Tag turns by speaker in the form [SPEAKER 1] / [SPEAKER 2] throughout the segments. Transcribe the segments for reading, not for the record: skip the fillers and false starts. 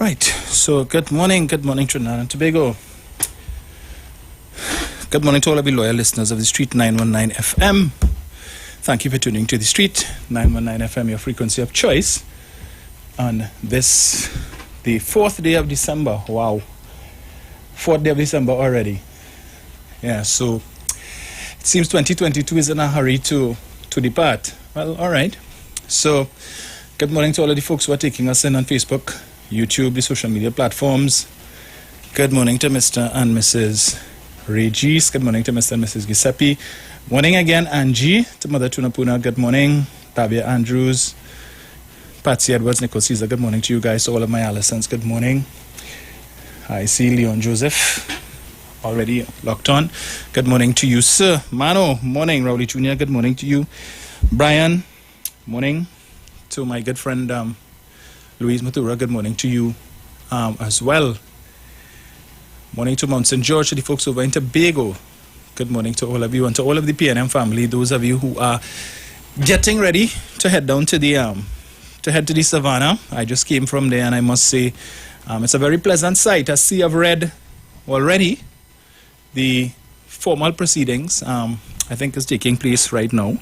[SPEAKER 1] Right, so good morning Trinidad and Tobago. Good morning to all of you loyal listeners of the Street 919 FM. Thank you for tuning to the Street 919 FM, your frequency of choice. On this, the 4th day of December. Wow, 4th day of December already. Yeah, so it seems 2022 is in a hurry to depart. Well, all right. So, good morning to all of the folks who are taking us in on Facebook, YouTube, the social media platforms. Good morning to Mr. and Mrs. Regis. Good morning to Mr. and Mrs. Giuseppe. Morning again, Angie. To Mother Tunapuna, good morning. Tabia Andrews. Patsy Edwards, Nicole Caesar, good morning to you guys. To all of my Allisons, good morning. I see Leon Joseph already locked on. Good morning to you, sir. Mano, morning. Rowley Jr., good morning to you. Brian, morning. To my good friend, Louise Matura, good morning to you as well. Morning to Mount St. George, to the folks over in Tobago. Good morning to all of you and to all of the PNM family, those of you who are getting ready to head down to the savannah. I just came from there and I must say it's a very pleasant sight. As see, I've read already the formal proceedings. I think is taking place right now.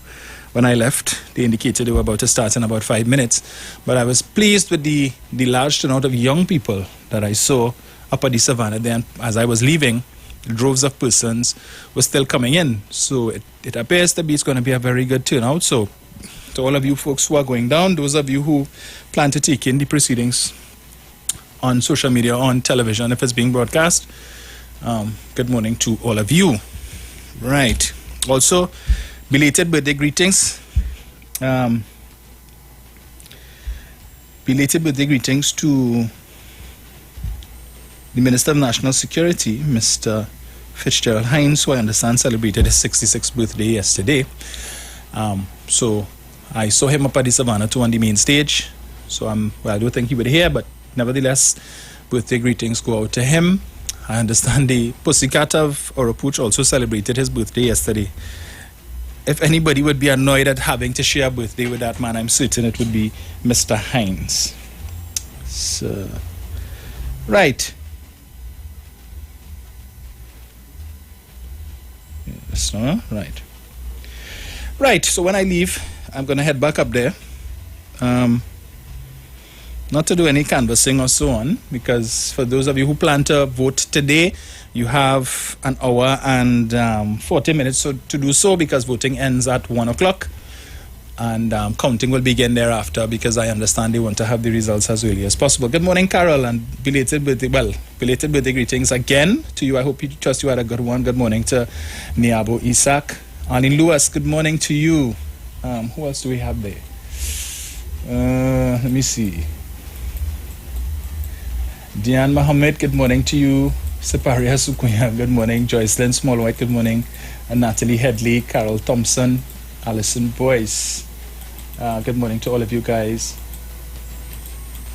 [SPEAKER 1] When I left, they indicated they were about to start in about 5 minutes. But I was pleased with the large turnout of young people that I saw up at the savannah. Then, as I was leaving, droves of persons were still coming in. So it appears to be it's going to be a very good turnout. So to all of you folks who are going down, those of you who plan to take in the proceedings on social media, on television, if it's being broadcast, good morning to all of you. Right. Also, belated birthday greetings. Belated birthday greetings to the Minister of National Security, Mr. Fitzgerald Hines, who I understand celebrated his 66th birthday yesterday. So I saw him up at the Savannah 2 on the main stage. So I don't think he would hear, but nevertheless, birthday greetings go out to him. I understand the Pussycat of Oropuch also celebrated his birthday yesterday. If anybody would be annoyed at having to share a birthday with that man, I'm certain it would be Mr. Hines. So, right. Yes, no? Right. Right, so when I leave, I'm going to head back up there. Not to do any canvassing or so on, because for those of you who plan to vote today, you have an hour and 40 minutes to do so, because voting ends at 1 o'clock. And counting will begin thereafter, because I understand they want to have the results as early as possible. Good morning, Carol, and belated birthday greetings again to you. I hope you trust you had a good one. Good morning to Niabo Isaac. Arlene Lewis, good morning to you. Who else do we have there? Let me see. Diane Mohammed, good morning to you. Separia Sukuya, good morning. Joycelyn Smallwhite, good morning. And Natalie Headley, Carol Thompson, Alison Boyce. Good morning to all of you guys.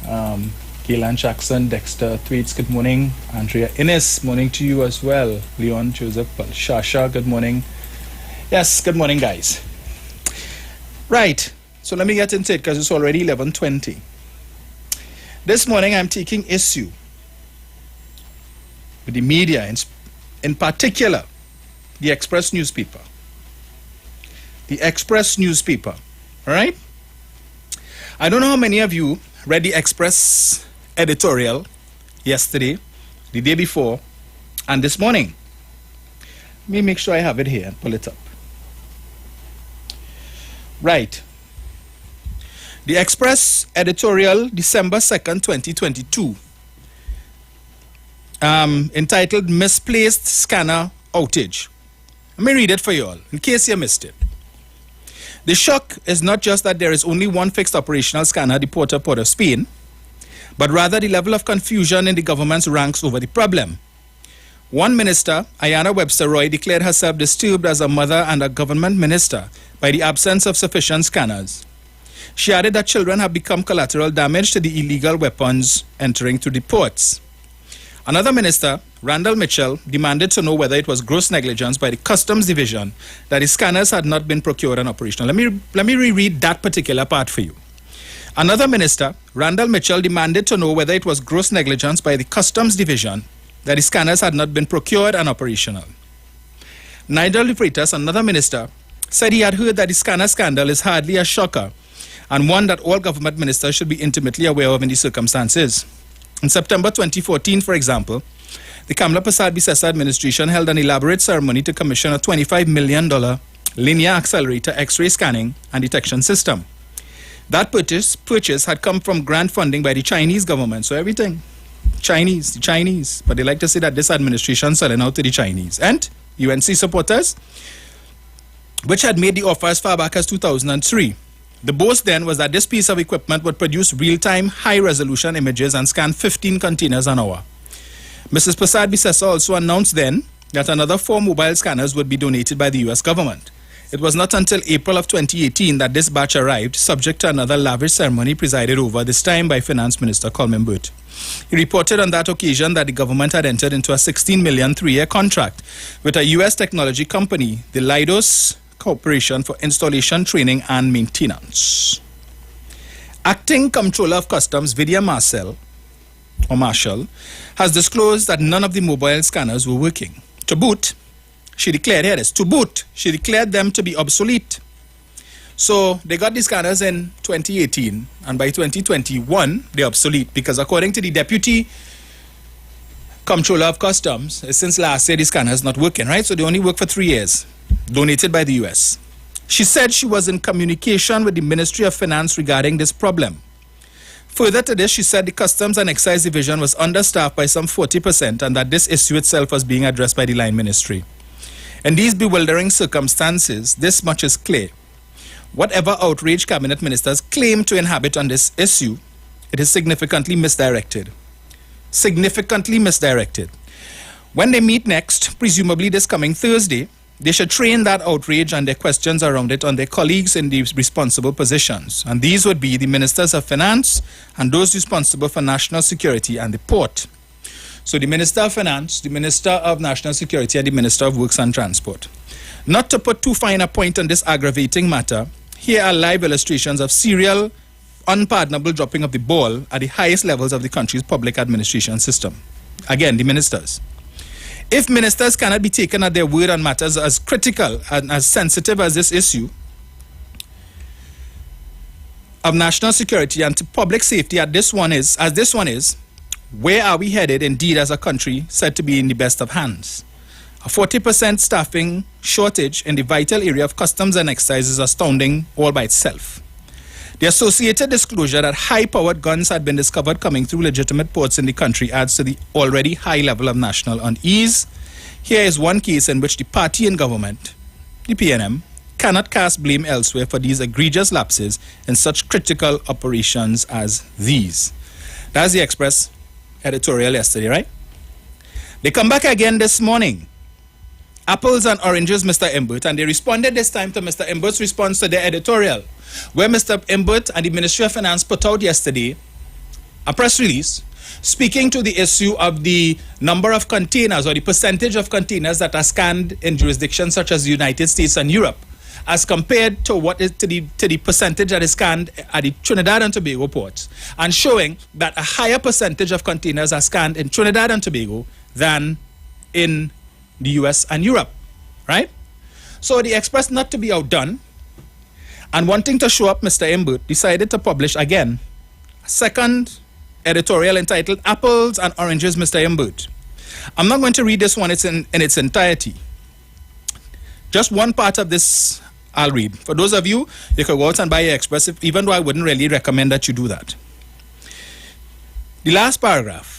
[SPEAKER 1] Gaylan Jackson, Dexter Thwaites, good morning. Andrea Innes, morning to you as well. Leon Joseph Shasha, good morning. Yes, good morning, guys. Right, so let me get into it because it's already 11:20. This morning I'm taking issue with the media, in particular the Express newspaper. The Express newspaper, all right? I don't know how many of you read the Express editorial yesterday, the day before, and this morning. Let me make sure I have it here and pull it up. Right. The Express editorial, December 2nd, 2022, entitled Misplaced Scanner Outage. Let me read it for you all, in case you missed it. The shock is not just that there is only one fixed operational scanner at the Port of Spain, but rather the level of confusion in the government's ranks over the problem. One minister, Ayanna Webster Roy, declared herself disturbed as a mother and a government minister by the absence of sufficient scanners. She added that children have become collateral damage to the illegal weapons entering through the ports. Another minister, Randall Mitchell, demanded to know whether it was gross negligence by the Customs Division that the scanners had not been procured and operational. Let me reread that particular part for you. Another minister, Randall Mitchell, demanded to know whether it was gross negligence by the Customs Division that the scanners had not been procured and operational. Nigel Freitas, another minister, said he had heard that the scanner scandal is hardly a shocker and one that all government ministers should be intimately aware of in these circumstances. In September 2014, for example, the Kamla Prasad Bisesa administration held an elaborate ceremony to commission a $25 million linear accelerator X-ray scanning and detection system. That purchase had come from grant funding by the Chinese government. So everything, the Chinese. But they like to say that this administration selling out to the Chinese. And UNC supporters, which had made the offer as far back as 2003. The boast then was that this piece of equipment would produce real-time, high-resolution images and scan 15 containers an hour. Mrs. Prasad Bisesa also announced then that another 4 mobile scanners would be donated by the U.S. government. It was not until April of 2018 that this batch arrived, subject to another lavish ceremony presided over, this time by Finance Minister Coleman Burt. He reported on that occasion that the government had entered into a $16 million 3-year contract with a U.S. technology company, the Leidos Corporation, for installation, training, and maintenance. Acting Comptroller of Customs, Vidya Marshall, has disclosed that none of the mobile scanners were working. To boot, she declared them to be obsolete. So they got the scanners in 2018, and by 2021, they're obsolete because according to the Deputy Comptroller of Customs, since last year, the scanner is not working, right? So they only work for 3 years, donated by the U.S. She said she was in communication with the Ministry of Finance regarding this problem. Further to this, she said the Customs and Excise Division was understaffed by some 40% and that this issue itself was being addressed by the line ministry. In these bewildering circumstances, this much is clear. Whatever outrage cabinet ministers claim to inhabit on this issue, it is significantly misdirected. Significantly misdirected. When they meet next, presumably this coming Thursday, they should train that outrage and their questions around it on their colleagues in the responsible positions. And these would be the Ministers of Finance and those responsible for national security and the port. So the Minister of Finance, the Minister of National Security, and the Minister of Works and Transport. Not to put too fine a point on this aggravating matter, here are live illustrations of serial, unpardonable dropping of the ball at the highest levels of the country's public administration system. Again, the ministers. If ministers cannot be taken at their word on matters as critical and as sensitive as this issue of national security and public safety as this one is, where are we headed indeed as a country said to be in the best of hands? A 40% staffing shortage in the vital area of customs and excise is astounding all by itself. The associated disclosure that high-powered guns had been discovered coming through legitimate ports in the country adds to the already high level of national unease. Here is one case in which the party in government, the PNM, cannot cast blame elsewhere for these egregious lapses in such critical operations as these. That's the Express editorial yesterday, right? They come back again this morning. Apples and oranges, Mr. Imbert, and they responded this time to Mr. Imbert's response to their editorial, where Mr. Imbert and the Ministry of Finance put out yesterday a press release speaking to the issue of the number of containers or the percentage of containers that are scanned in jurisdictions such as the United States and Europe, as compared to what is to the percentage that is scanned at the Trinidad and Tobago ports, and showing that a higher percentage of containers are scanned in Trinidad and Tobago than in the US and Europe, right? So the Express, not to be outdone, and wanting to show up Mr. Imbert, decided to publish again a second editorial entitled Apples and Oranges, Mr. Imbert. I'm not going to read this one in its entirety. Just one part of this I'll read. For those of you, you can go out and buy your Express, even though I wouldn't really recommend that you do that. The last paragraph.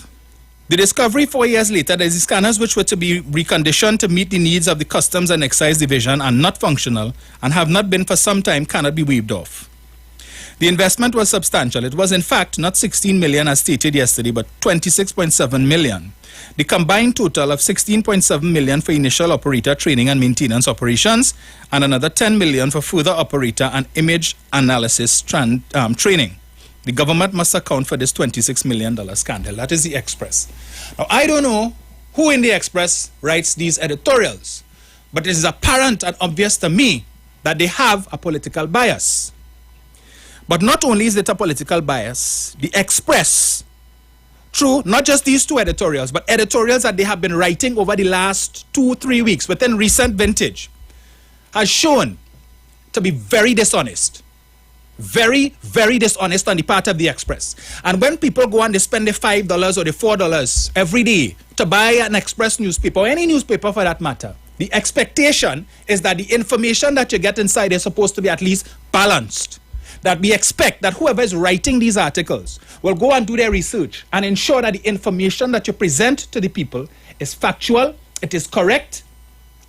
[SPEAKER 1] The discovery 4 years later that the scanners which were to be reconditioned to meet the needs of the Customs and Excise Division are not functional and have not been for some time cannot be waved off. The investment was substantial. It was in fact not 16 million as stated yesterday, but 26.7 million. The combined total of 16.7 million for initial operator training and maintenance operations and another 10 million for further operator and image analysis training. The government must account for this $26 million scandal. That is the Express. Now, I don't know who in the Express writes these editorials, but it is apparent and obvious to me that they have a political bias. But not only is it a political bias, the Express, through not just these two editorials, but editorials that they have been writing over the last 2-3 weeks within recent vintage, has shown to be very dishonest. Very, very dishonest on the part of the Express. And when people go and they spend the $5 or the $4 every day to buy an Express newspaper, or any newspaper for that matter, the expectation is that the information that you get inside is supposed to be at least balanced. That we expect that whoever is writing these articles will go and do their research and ensure that the information that you present to the people is factual, it is correct,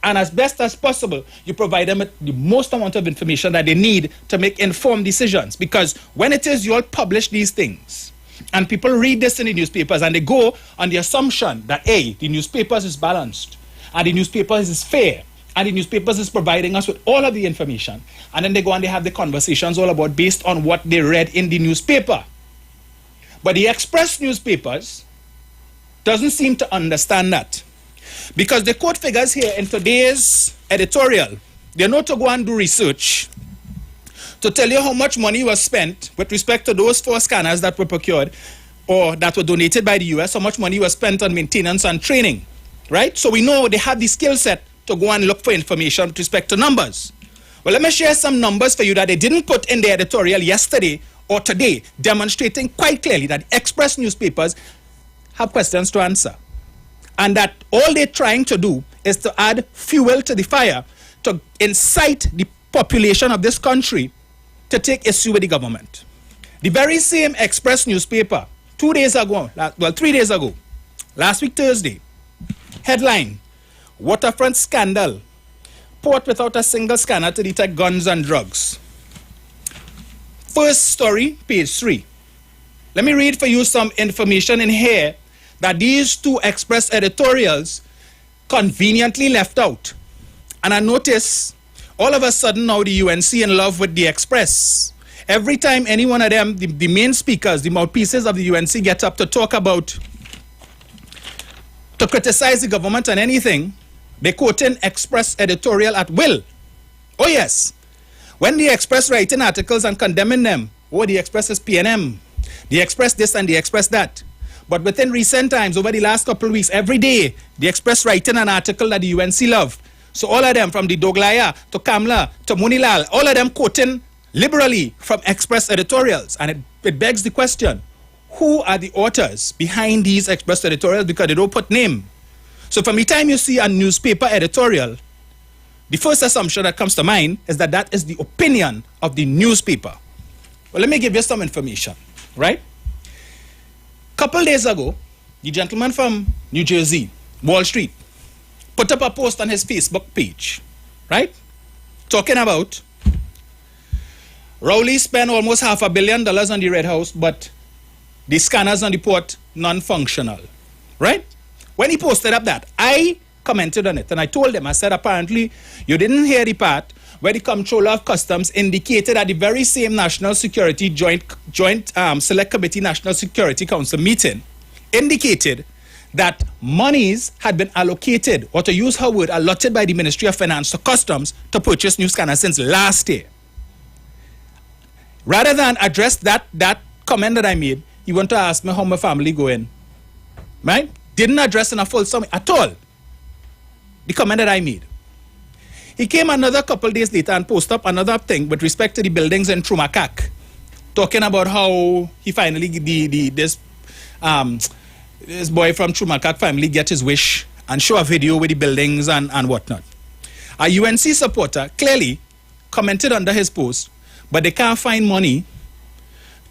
[SPEAKER 1] and as best as possible, you provide them with the most amount of information that they need to make informed decisions. Because when it is you all publish these things, and people read this in the newspapers, and they go on the assumption that, A, the newspapers is balanced, and the newspapers is fair, and the newspapers is providing us with all of the information, and then they go and they have the conversations all about based on what they read in the newspaper. But the Express newspapers doesn't seem to understand that. Because they quote figures here in today's editorial. They know to go and do research to tell you how much money was spent with respect to those 4 scanners that were procured or that were donated by the US, how much money was spent on maintenance and training, right? So we know they have the skill set to go and look for information with respect to numbers. Well, let me share some numbers for you that they didn't put in the editorial yesterday or today, demonstrating quite clearly that Express newspapers have questions to answer. And that all they're trying to do is to add fuel to the fire to incite the population of this country to take issue with the government. The very same Express newspaper, 3 days ago, last week Thursday, headline, Waterfront Scandal, Port without a single scanner to detect guns and drugs. First story, page 3. Let me read for you some information in here that these 2 Express editorials conveniently left out. And I notice all of a sudden now the UNC in love with the Express. Every time any one of them, the main speakers, the mouthpieces of the UNC get up to talk about, to criticize the government on anything, they quote in Express editorial at will. Oh yes. When the Express writing articles and condemning them, oh, the Express is PNM. The Express this and the Express that. But within recent times, over the last couple of weeks, every day, the Express writing an article that the UNC love. So all of them, from the Doglaya to Kamla to Munilal, all of them quoting liberally from Express editorials. And it begs the question, who are the authors behind these Express editorials? Because they don't put name. So from the time you see a newspaper editorial, the first assumption that comes to mind is that that is the opinion of the newspaper. Well, let me give you some information, right? Couple days ago, the gentleman from New Jersey, Wall Street, put up a post on his Facebook page, right? Talking about Rowley spent almost $500 million on the Red House, but the scanners on the port non-functional, right? When he posted up that, I commented on it and I told him, I said, apparently you didn't hear the part where the Comptroller of Customs indicated at the very same National Security Joint Select Committee National Security Council meeting, indicated that monies had been allocated, or to use her word, allotted by the Ministry of Finance to Customs to purchase new scanners since last year. Rather than address that comment that I made, he went to ask me how my family going, right? Didn't address in a full sum at all the comment that I made. He came another couple days later and posted up another thing with respect to the buildings in Trumakak, talking about how he finally, this boy from Trumakak family get his wish and show a video with the buildings and whatnot. A UNC supporter clearly commented under his post, but they can't find money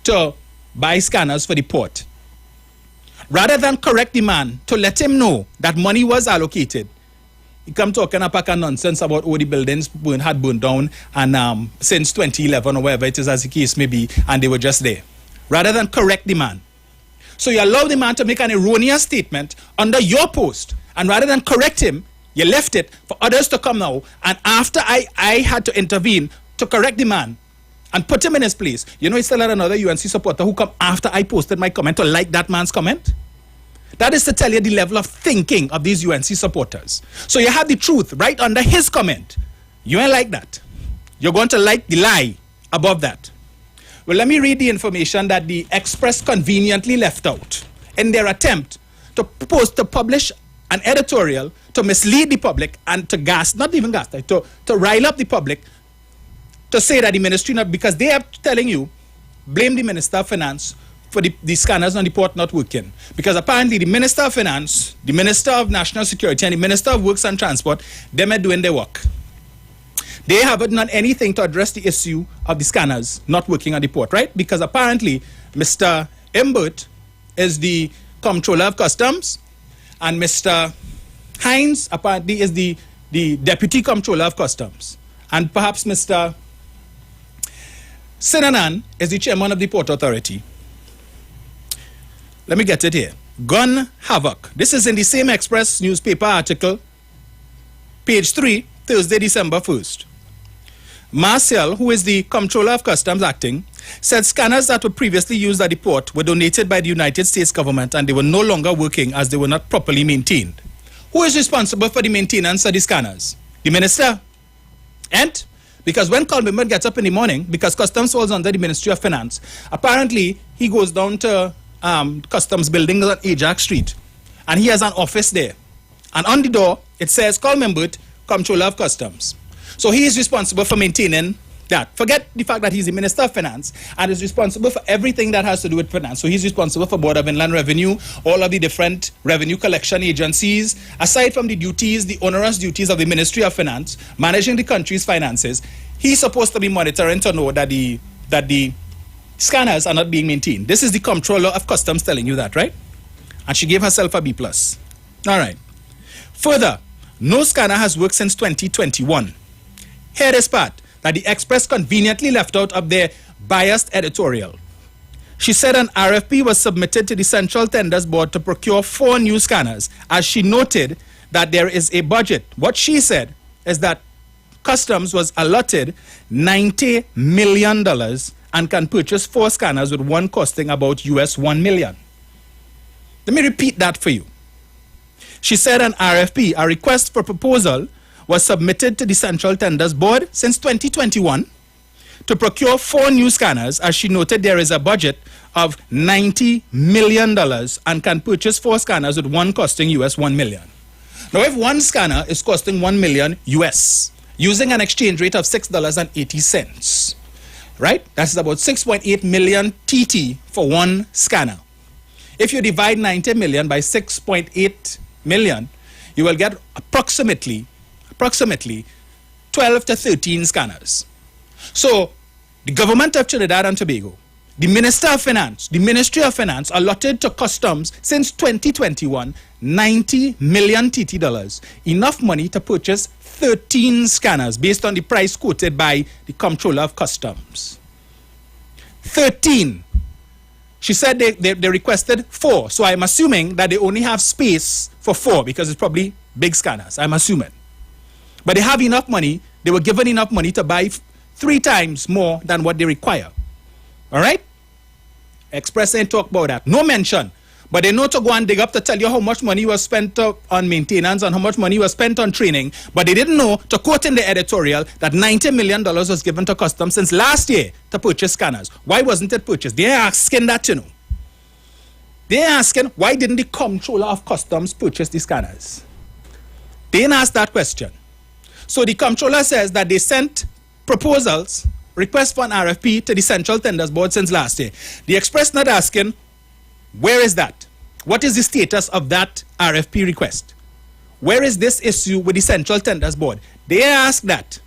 [SPEAKER 1] to buy scanners for the port. Rather than correct the man to let him know that money was allocated, he come talking a pack of nonsense about all the buildings had burned down and since 2011 or whatever it is as the case may be, and they were just there. Rather than correct the man. So you allow the man to make an erroneous statement under your post, and rather than correct him, you left it for others to come now, and after I had to intervene to correct the man and put him in his place, you know, he still had another UNC supporter who come after I posted my comment to like that man's comment. That is to tell you the level of thinking of these UNC supporters. So you have the truth right under his comment. You ain't like that. You're going to like the lie above that. Well, let me read the information that the Express conveniently left out in their attempt to publish an editorial to mislead the public and to to rile up the public to say that the ministry not, because they are telling you, blame the Minister of Finance for the scanners on the port not working. Because apparently the Minister of Finance, the Minister of National Security, and the Minister of Works and Transport, them are doing their work. They haven't done anything to address the issue of the scanners not working on the port, right? Because apparently Mr. Imbert is the Comptroller of Customs, and Mr. Hines apparently is the Deputy Comptroller of Customs. And perhaps Mr. Sinanan is the Chairman of the Port Authority. Let me get it here. Gun havoc. This is in the same Express newspaper article, page 3, Thursday, December 1st. Marcel, who is the Comptroller of Customs acting, said scanners that were previously used at the port were donated by the United States government and they were no longer working as they were not properly maintained. Who is responsible for the maintenance of the scanners? The minister. And because when Carl Mimban gets up in the morning, because customs falls under the Ministry of Finance, apparently he goes down to customs building on Ajax Street, and he has an office there. And on the door, it says, Carl Mimban, Comptroller of Customs. So he is responsible for maintaining that. Forget the fact that he's the Minister of Finance and is responsible for everything that has to do with finance. So he's responsible for Board of Inland Revenue, all of the different revenue collection agencies. Aside from the duties, the onerous duties of the Ministry of Finance, managing the country's finances, he's supposed to be monitoring to know that the scanners are not being maintained. This is the Comptroller of Customs telling you that, right? And she gave herself a B+. All right. Further, no scanner has worked since 2021. Here is part that the Express conveniently left out of their biased editorial. She said an RFP was submitted to the Central Tenders Board to procure 4 new scanners, as she noted that there is a budget. What she said is that Customs was allotted $90 million and can purchase 4 scanners, with one costing about $1 million. Let me repeat that for you. She said an RFP, a request for proposal, was submitted to the Central Tenders Board since 2021 to procure 4 new scanners. As she noted, there is a budget of $90 million and can purchase 4 scanners, with one costing $1 million. Now, if one scanner is costing $1 million US, using an exchange rate of $6.80, right? That's about 6.8 million TT for one scanner. If you divide 90 million by 6.8 million, you will get approximately 12 to 13 scanners. So the government of Trinidad and Tobago, the Minister of Finance, the Ministry of Finance allotted to Customs since 2021 $90 million TT dollars, enough money to purchase 13 scanners based on the price quoted by the Comptroller of Customs. 13. She said they requested 4, so I'm assuming that they only have space for 4 because it's probably big scanners, I'm assuming. But they have enough money, they were given enough money to buy 3 times more than what they require. All right? Express ain't talk about that. No mention. But they know to go and dig up to tell you how much money was spent on maintenance and how much money was spent on training. But they didn't know, to quote in the editorial, that $90 million was given to Customs since last year to purchase scanners. Why wasn't it purchased? They're asking that, you know. They're asking, why didn't the Comptroller of Customs purchase the scanners? They didn't ask that question. So the Comptroller says that they sent proposals, requests for an RFP to the Central Tenders Board since last year. The Express not asking, where is that? What is the status of that RFP request? Where is this issue with the Central Tenders Board? They ask that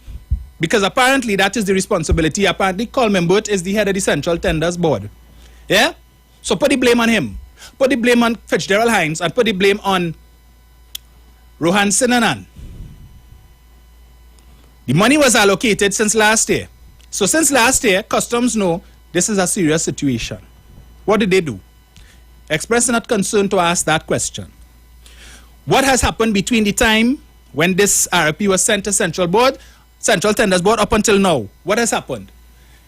[SPEAKER 1] because apparently that is the responsibility. Apparently Carl Mimban is the head of the Central Tenders Board. Yeah? So put the blame on him. Put the blame on Fitzgerald Hines and put the blame on Rohan Sinanan. The money was allocated since last year. So since last year, Customs know this is a serious situation. What did they do? Express is not concerned to ask that question. What has happened between the time when this RFP was sent to Central Tenders Board up until now? What has happened?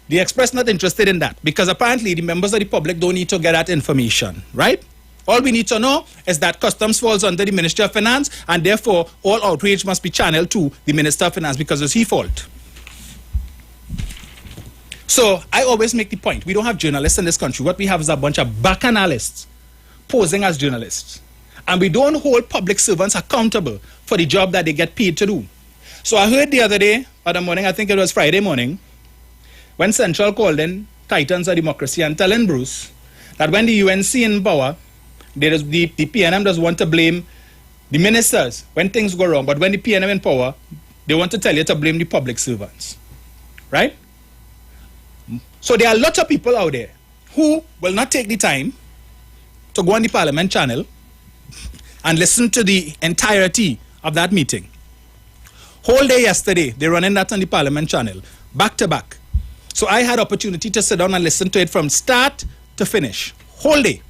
[SPEAKER 1] The Express not interested in that because apparently the members of the public don't need to get that information, right? All we need to know is that Customs falls under the Ministry of Finance and therefore all outrage must be channeled to the Minister of Finance because it's his fault. So I always make the point, we don't have journalists in this country. What we have is a bunch of bacchanalists posing as journalists. And we don't hold public servants accountable for the job that they get paid to do. So I heard the other day, or the morning, I think it was Friday morning, when Central called in Titans of Democracy and telling Bruce that when the UNC in power, the PNM does want to blame the ministers when things go wrong, but when the PNM in power, they want to tell you to blame the public servants. Right? So there are a lot of people out there who will not take the time to go on the Parliament channel and listen to the entirety of that meeting. Whole day yesterday, they're running that on the Parliament channel, back to back. So I had opportunity to sit down and listen to it from start to finish. Whole day.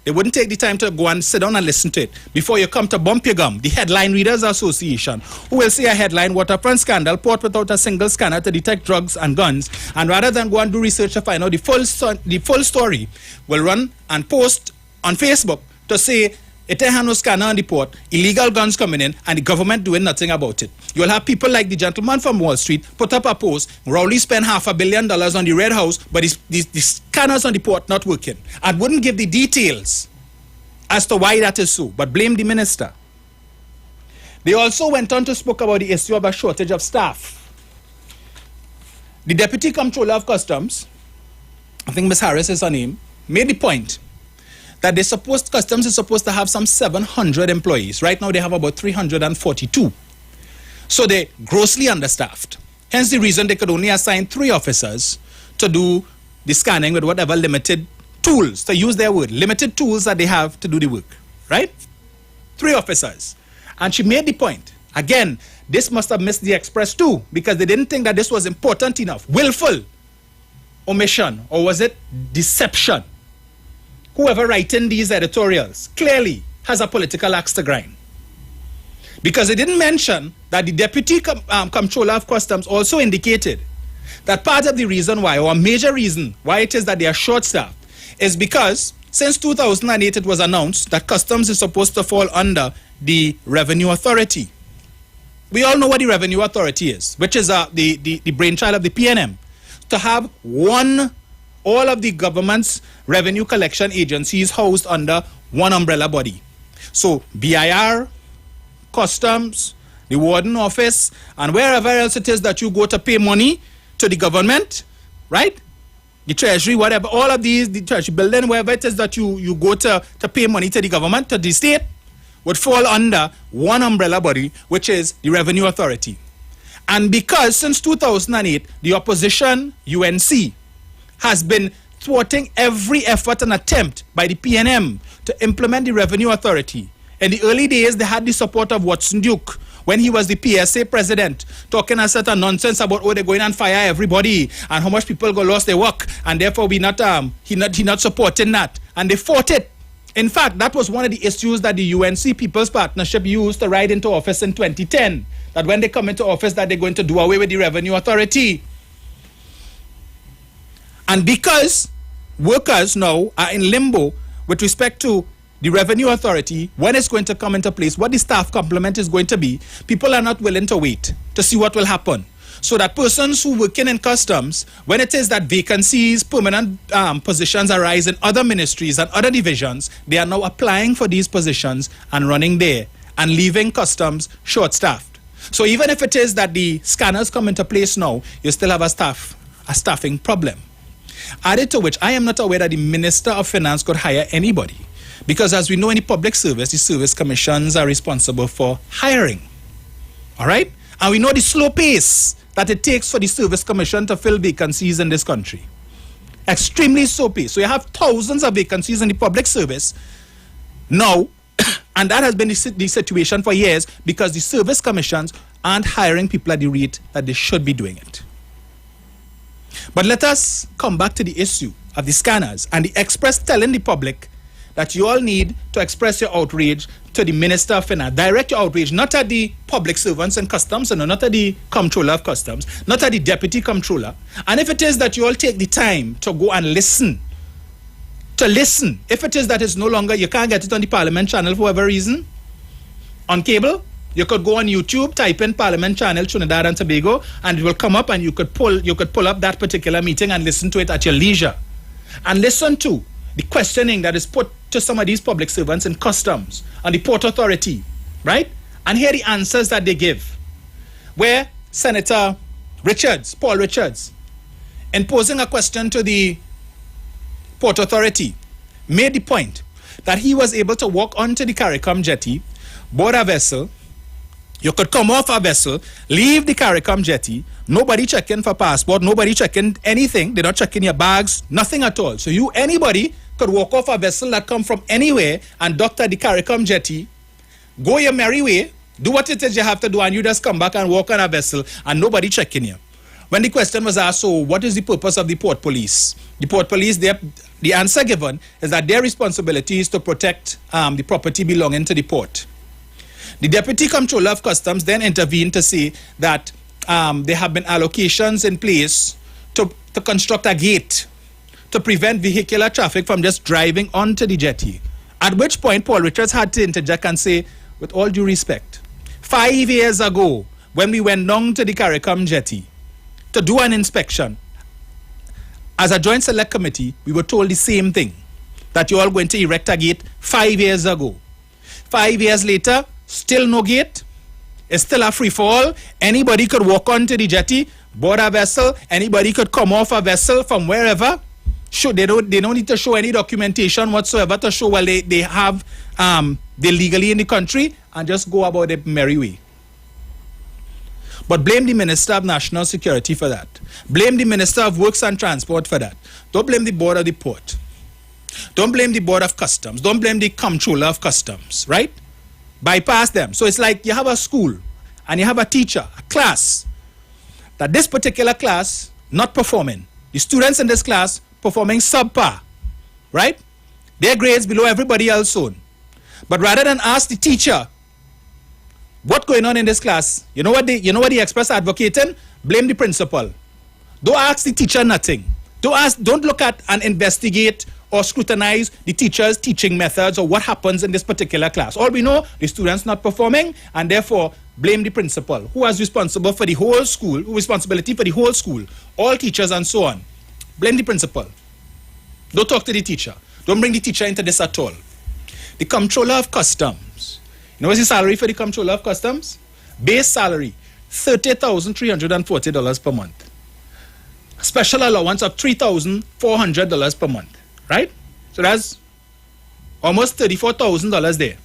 [SPEAKER 1] They wouldn't take the time to go and sit down and listen to it before you come to bump your gum. The Headline Readers Association, who will say a headline, waterfront scandal, port without a single scanner to detect drugs and guns, and rather than go and do research to find out the full story, will run and post on Facebook to say, it had no scanner on the port, illegal guns coming in, and the government doing nothing about it. You'll have people like the gentleman from Wall Street put up a post, Rowley spent $500 million on the Red House, but the scanners on the port not working. And wouldn't give the details as to why that is so, but blame the minister. They also went on to speak about the issue of a shortage of staff. The Deputy Comptroller of Customs, I think Ms. Harris is her name, made the point that Customs is supposed to have some 700 employees. Right now they have about 342. So they're grossly understaffed. Hence the reason they could only assign 3 officers to do the scanning with whatever limited tools, to use their word, limited tools that they have to do the work. Right? 3 officers. And she made the point. Again, this must have missed the express too, because they didn't think that this was important enough. Willful omission, or was it deception? Whoever writing these editorials clearly has a political axe to grind. Because they didn't mention that the Deputy Comptroller of Customs also indicated that part of the reason why, or a major reason why it is that they are short-staffed, is because since 2008 it was announced that Customs is supposed to fall under the Revenue Authority. We all know what the Revenue Authority is, which is the brainchild of the PNM. To have all of the government's revenue collection agencies housed under one umbrella body. So BIR, Customs, the Warden Office, and wherever else it is that you go to pay money to the government, right? The Treasury, whatever, all of these, the Treasury building, wherever it is that you go to pay money to the government, to the state, would fall under one umbrella body, which is the Revenue Authority. And because since 2008, the opposition, UNC, has been thwarting every effort and attempt by the PNM to implement the Revenue Authority. In the early days, they had the support of Watson Duke when he was the PSA president, talking a certain nonsense about, they're going and fire everybody and how much people go lost their work, and therefore he not supporting that. And they fought it. In fact, that was one of the issues that the UNC People's Partnership used to ride into office in 2010, that when they come into office that they're going to do away with the Revenue Authority. And because workers now are in limbo with respect to the Revenue Authority, when it's going to come into place, what the staff complement is going to be, people are not willing to wait to see what will happen. So that persons who working in customs, when it is that vacancies, permanent positions arise in other ministries and other divisions, they are now applying for these positions and running there and leaving customs short-staffed. So even if it is that the scanners come into place now, you still have a staffing problem. Added to which, I am not aware that the Minister of Finance could hire anybody. Because as we know in the public service, the service commissions are responsible for hiring. All right? And we know the slow pace that it takes for the service commission to fill vacancies in this country. Extremely slow pace. So you have thousands of vacancies in the public service now, and that has been the situation for years because the service commissions aren't hiring people at the rate that they should be doing it. But let us come back to the issue of the scanners and the Express telling the public that you all need to express your outrage to the Minister of Finance. Direct your outrage, not at the public servants and customs, and not at the Comptroller of Customs, not at the Deputy Comptroller. And if it is that you all take the time to go and listen, if it is that it's no longer, you can't get it on the Parliament channel for whatever reason, on cable, You could go on YouTube, type in Parliament Channel Trinidad and Tobago, and it will come up, and you could pull up that particular meeting and listen to it at your leisure. And listen to the questioning that is put to some of these public servants in customs and the Port Authority, right? And hear the answers that they give. Where Senator Paul Richards, in posing a question to the Port Authority, made the point that he was able to walk onto the CARICOM jetty, board a vessel. You could come off a vessel, leave the CARICOM jetty, nobody checking for passport, nobody checking anything, they're not checking your bags, nothing at all. So anybody could walk off a vessel that come from anywhere and dock at the CARICOM jetty, go your merry way, do what it is you have to do, and you just come back and walk on a vessel and nobody checking you. When the question was asked, so what is the purpose of the port police? The port police, the answer given is that their responsibility is to protect the property belonging to the port. The Deputy Comptroller of Customs then intervened to say that there have been allocations in place to construct a gate to prevent vehicular traffic from just driving onto the jetty. At which point, Paul Richards had to interject and say, with all due respect, 5 years ago, when we went down to the CARICOM jetty to do an inspection, as a joint select committee, we were told the same thing, that you're all going to erect a gate 5 years ago. 5 years later, still no gate. It's still a free fall. Anybody could walk onto the jetty, board a vessel. Anybody could come off a vessel from wherever. They don't need to show any documentation whatsoever to show they're legally in the country, and just go about their merry way. But blame the Minister of National Security for that. Blame the Minister of Works and Transport for that. Don't blame the Board of the Port. Don't blame the Board of Customs. Don't blame the Comptroller of Customs, right? Bypass them. So it's like you have a school and you have a teacher, a class, that this particular class not performing. The students in this class performing subpar, right? Their grades below everybody else's own. But rather than ask the teacher what's going on in this class, you know what the express advocating? Blame the principal. Don't ask the teacher nothing. Don't look at and investigate or scrutinize the teacher's teaching methods or what happens in this particular class. All we know, the students not performing, and therefore blame the principal, who is responsible for the whole school, responsibility for the whole school, all teachers and so on. Blame the principal. Don't talk to the teacher. Don't bring the teacher into this at all. The Comptroller of Customs. You know what's the salary for the Comptroller of Customs? Base salary, $30,340 per month. Special allowance of $3,400 per month, right? So that's almost $34,000 there.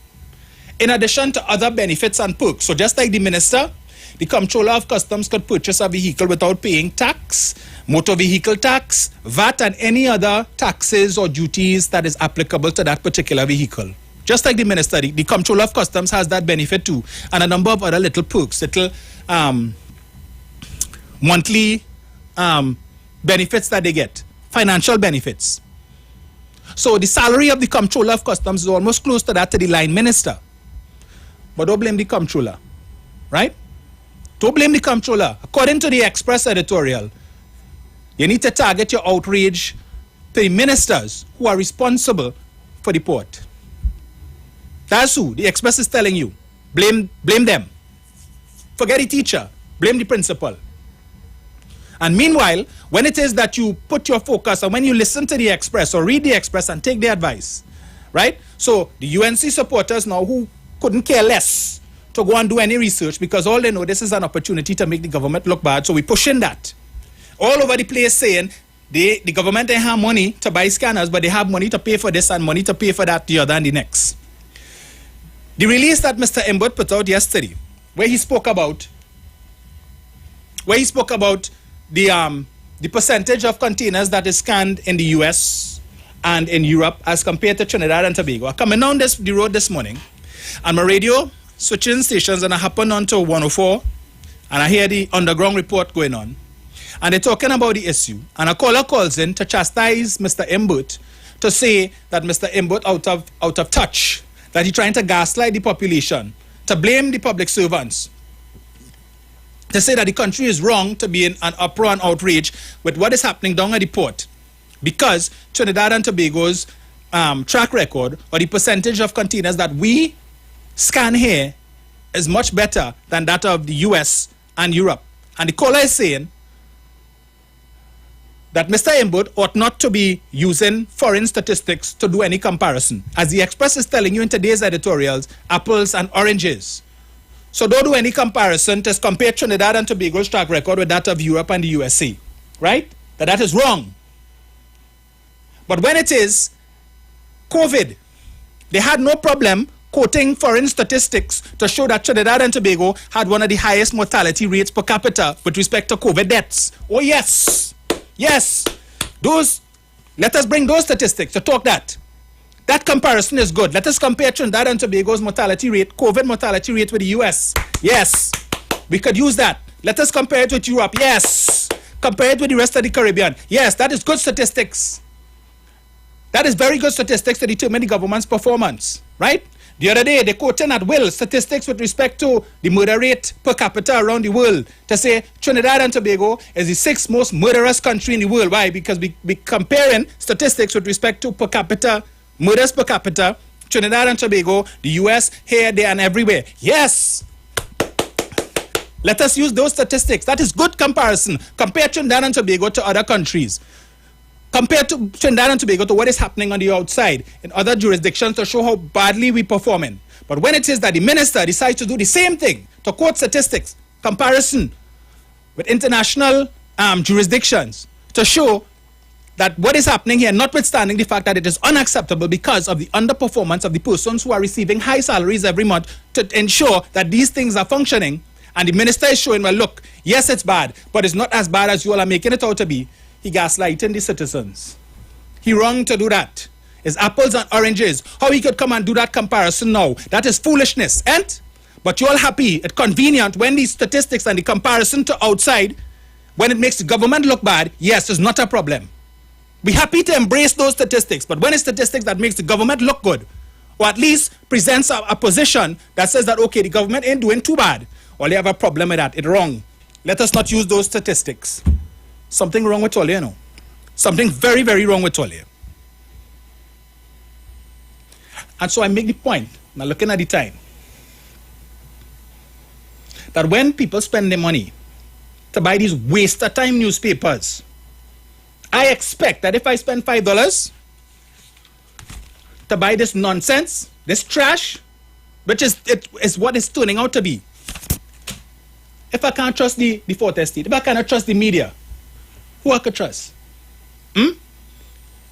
[SPEAKER 1] In addition to other benefits and perks. So just like the minister, the Comptroller of Customs could purchase a vehicle without paying tax, motor vehicle tax, VAT, and any other taxes or duties that is applicable to that particular vehicle. Just like the minister, the Comptroller of Customs has that benefit too, and a number of other little perks, little monthly benefits that they get, financial benefits. So the salary of the Comptroller of Customs is almost close to that of the line minister. But don't blame the Comptroller, right? Don't blame the Comptroller. According to the Express editorial, you need to target your outrage to the ministers who are responsible for the port. That's who the Express is telling you. Blame them. Forget the teacher. Blame the principal. And meanwhile, when it is that you put your focus, and when you listen to the Express or read the Express and take their advice, right? So the UNC supporters now who couldn't care less to go and do any research, because all they know, this is an opportunity to make the government look bad, so we pushing that. All over the place saying the government don't have money to buy scanners, but they have money to pay for this and money to pay for that, the other and the next. The release that Mr. Iwer put out yesterday, where he spoke about the percentage of containers that is scanned in the US and in Europe as compared to Trinidad and Tobago. I'm coming down the road this morning, and my radio switching stations, and I happen on to 104, and I hear the underground report going on, and they're talking about the issue, and a caller calls in to chastise Mr. Iwer, to say that Mr. Iwer out of touch, that he's trying to gaslight the population, to blame the public servants, to say that the country is wrong to be in an uproar and outrage with what is happening down at the port, because Trinidad and Tobago's track record, or the percentage of containers that we scan here, is much better than that of the US and Europe. And the caller is saying that Mr. Imbud ought not to be using foreign statistics to do any comparison. As the Express is telling you in today's editorials, apples and oranges. So don't do any comparison. Just compare Trinidad and Tobago's track record with that of Europe and the USA. Right? That is wrong. But when it is COVID, they had no problem quoting foreign statistics to show that Trinidad and Tobago had one of the highest mortality rates per capita with respect to COVID deaths. Oh yes, yes. Let us bring those statistics to talk that. That comparison is good. Let us compare Trinidad and Tobago's mortality rate, COVID mortality rate with the US. Yes, we could use that. Let us compare it with Europe. Yes. Compare it with the rest of the Caribbean. Yes, that is good statistics. That is very good statistics to determine the government's performance, right? The other day, they quoted at will statistics with respect to the murder rate per capita around the world to say Trinidad and Tobago is the 6th most murderous country in the world. Why? Because we comparing statistics with respect to per capita, murders per capita, Trinidad and Tobago, the US, here, there, and everywhere. Yes! Let us use those statistics. That is good comparison. Compare Trinidad and Tobago to other countries. Compare to Trinidad and Tobago to what is happening on the outside in other jurisdictions to show how badly we're performing. But when it is that the minister decides to do the same thing, to quote statistics, comparison with international jurisdictions, to show that what is happening here, notwithstanding the fact that it is unacceptable because of the underperformance of the persons who are receiving high salaries every month to ensure that these things are functioning, and the minister is showing, well, look, yes, it's bad, but it's not as bad as you all are making it out to be. He gaslighting the citizens. He wrong to do that. It's apples and oranges. How he could come and do that comparison now? That is foolishness, ain't? But you all happy, it's convenient when these statistics and the comparison to outside, when it makes the government look bad, yes, it's not a problem. Be happy to embrace those statistics, but when it's statistics that makes the government look good, or at least presents a position that says that, okay, the government ain't doing too bad, or they have a problem with that, it's wrong. Let us not use those statistics. Something wrong with all you know. Something very, very wrong with all you. And so I make the point, now looking at the time, that when people spend their money to buy these waste of time newspapers, I expect that if I spend $5 to buy this nonsense, this trash, which is what it's turning out to be. If I can't trust the Fourth Estate, if I cannot trust the media, who I could trust?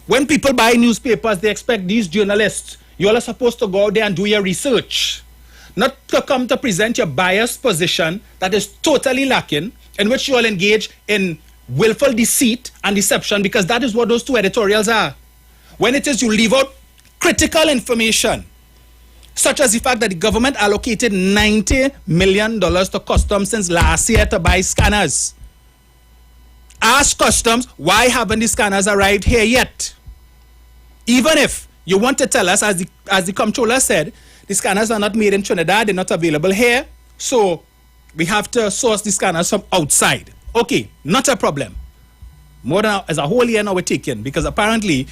[SPEAKER 1] When people buy newspapers, they expect these journalists, you all are supposed to go out there and do your research. Not to come to present your biased position that is totally lacking, in which you all engage in willful deceit and deception, because that is what those two editorials are. When it is you leave out critical information, such as the fact that the government allocated $90 million to customs since last year to buy scanners. Ask customs, why haven't the scanners arrived here yet? Even if you want to tell us, as the comptroller said, the scanners are not made in Trinidad, they're not available here, so we have to source the scanners from outside. Okay, not a problem. More than as a whole year now we're taking, because apparently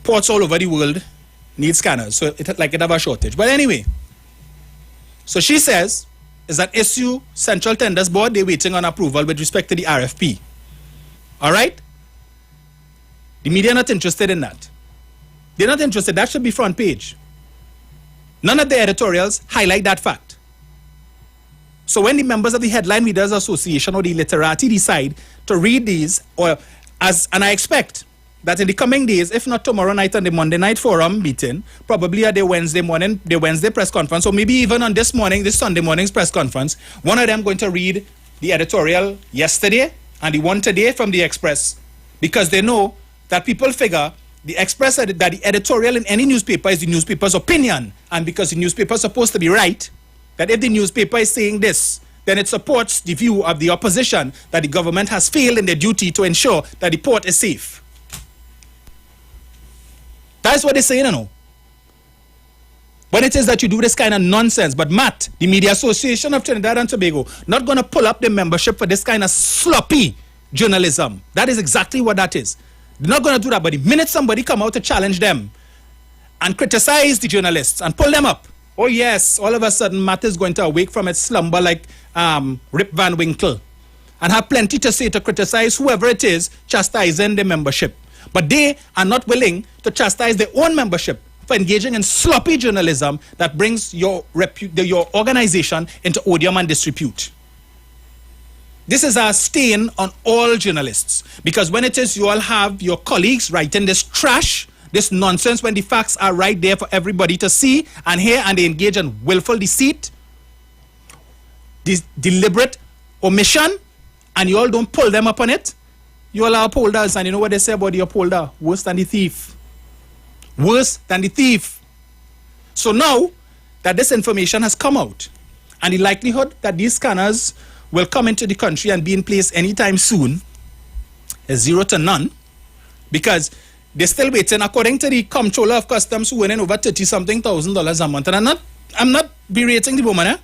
[SPEAKER 1] ports all over the world need scanners, so it have a shortage. But anyway, so she says, is an issue Central Tenders Board, they're waiting on approval with respect to the RFP. All right? The media are not interested in that. They're not interested. That should be front page. None of the editorials highlight that fact. So when the members of the Headline Readers Association or the literati decide to read these, and I expect that in the coming days, if not tomorrow night on the Monday night forum meeting, probably at the Wednesday morning, the Wednesday press conference, or maybe even on this morning, this Sunday morning's press conference, one of them going to read the editorial yesterday and the one today from the Express, because they know that people figure the Express said that the editorial in any newspaper is the newspaper's opinion, and because the newspaper is supposed to be right, that if the newspaper is saying this, then it supports the view of the opposition that the government has failed in their duty to ensure that the port is safe. That's what they're saying, you know. When it is that you do this kind of nonsense, but Matt, the Media Association of Trinidad and Tobago, not going to pull up the membership for this kind of sloppy journalism. That is exactly what that is. They're not going to do that, but the minute somebody come out to challenge them and criticize the journalists and pull them up, Oh yes, all of a sudden Matt is going to awake from its slumber like Rip Van Winkle and have plenty to say to criticize whoever it is chastising the membership. But they are not willing to chastise their own membership for engaging in sloppy journalism that brings your organization into odium and disrepute. This is a stain on all journalists, because when it is you all have your colleagues writing this trash, this nonsense, when the facts are right there for everybody to see and hear, and they engage in willful deceit, this deliberate omission, and you all don't pull them up on it, you all are upholders, and you know what they say about the upholder? Worse than the thief. Worse than the thief. So now that this information has come out, and the likelihood that these scanners will come into the country and be in place anytime soon is 0 to none, because they're still waiting, according to the Comptroller of Customs, who earning over $30-something thousand a month. And I'm not berating the woman,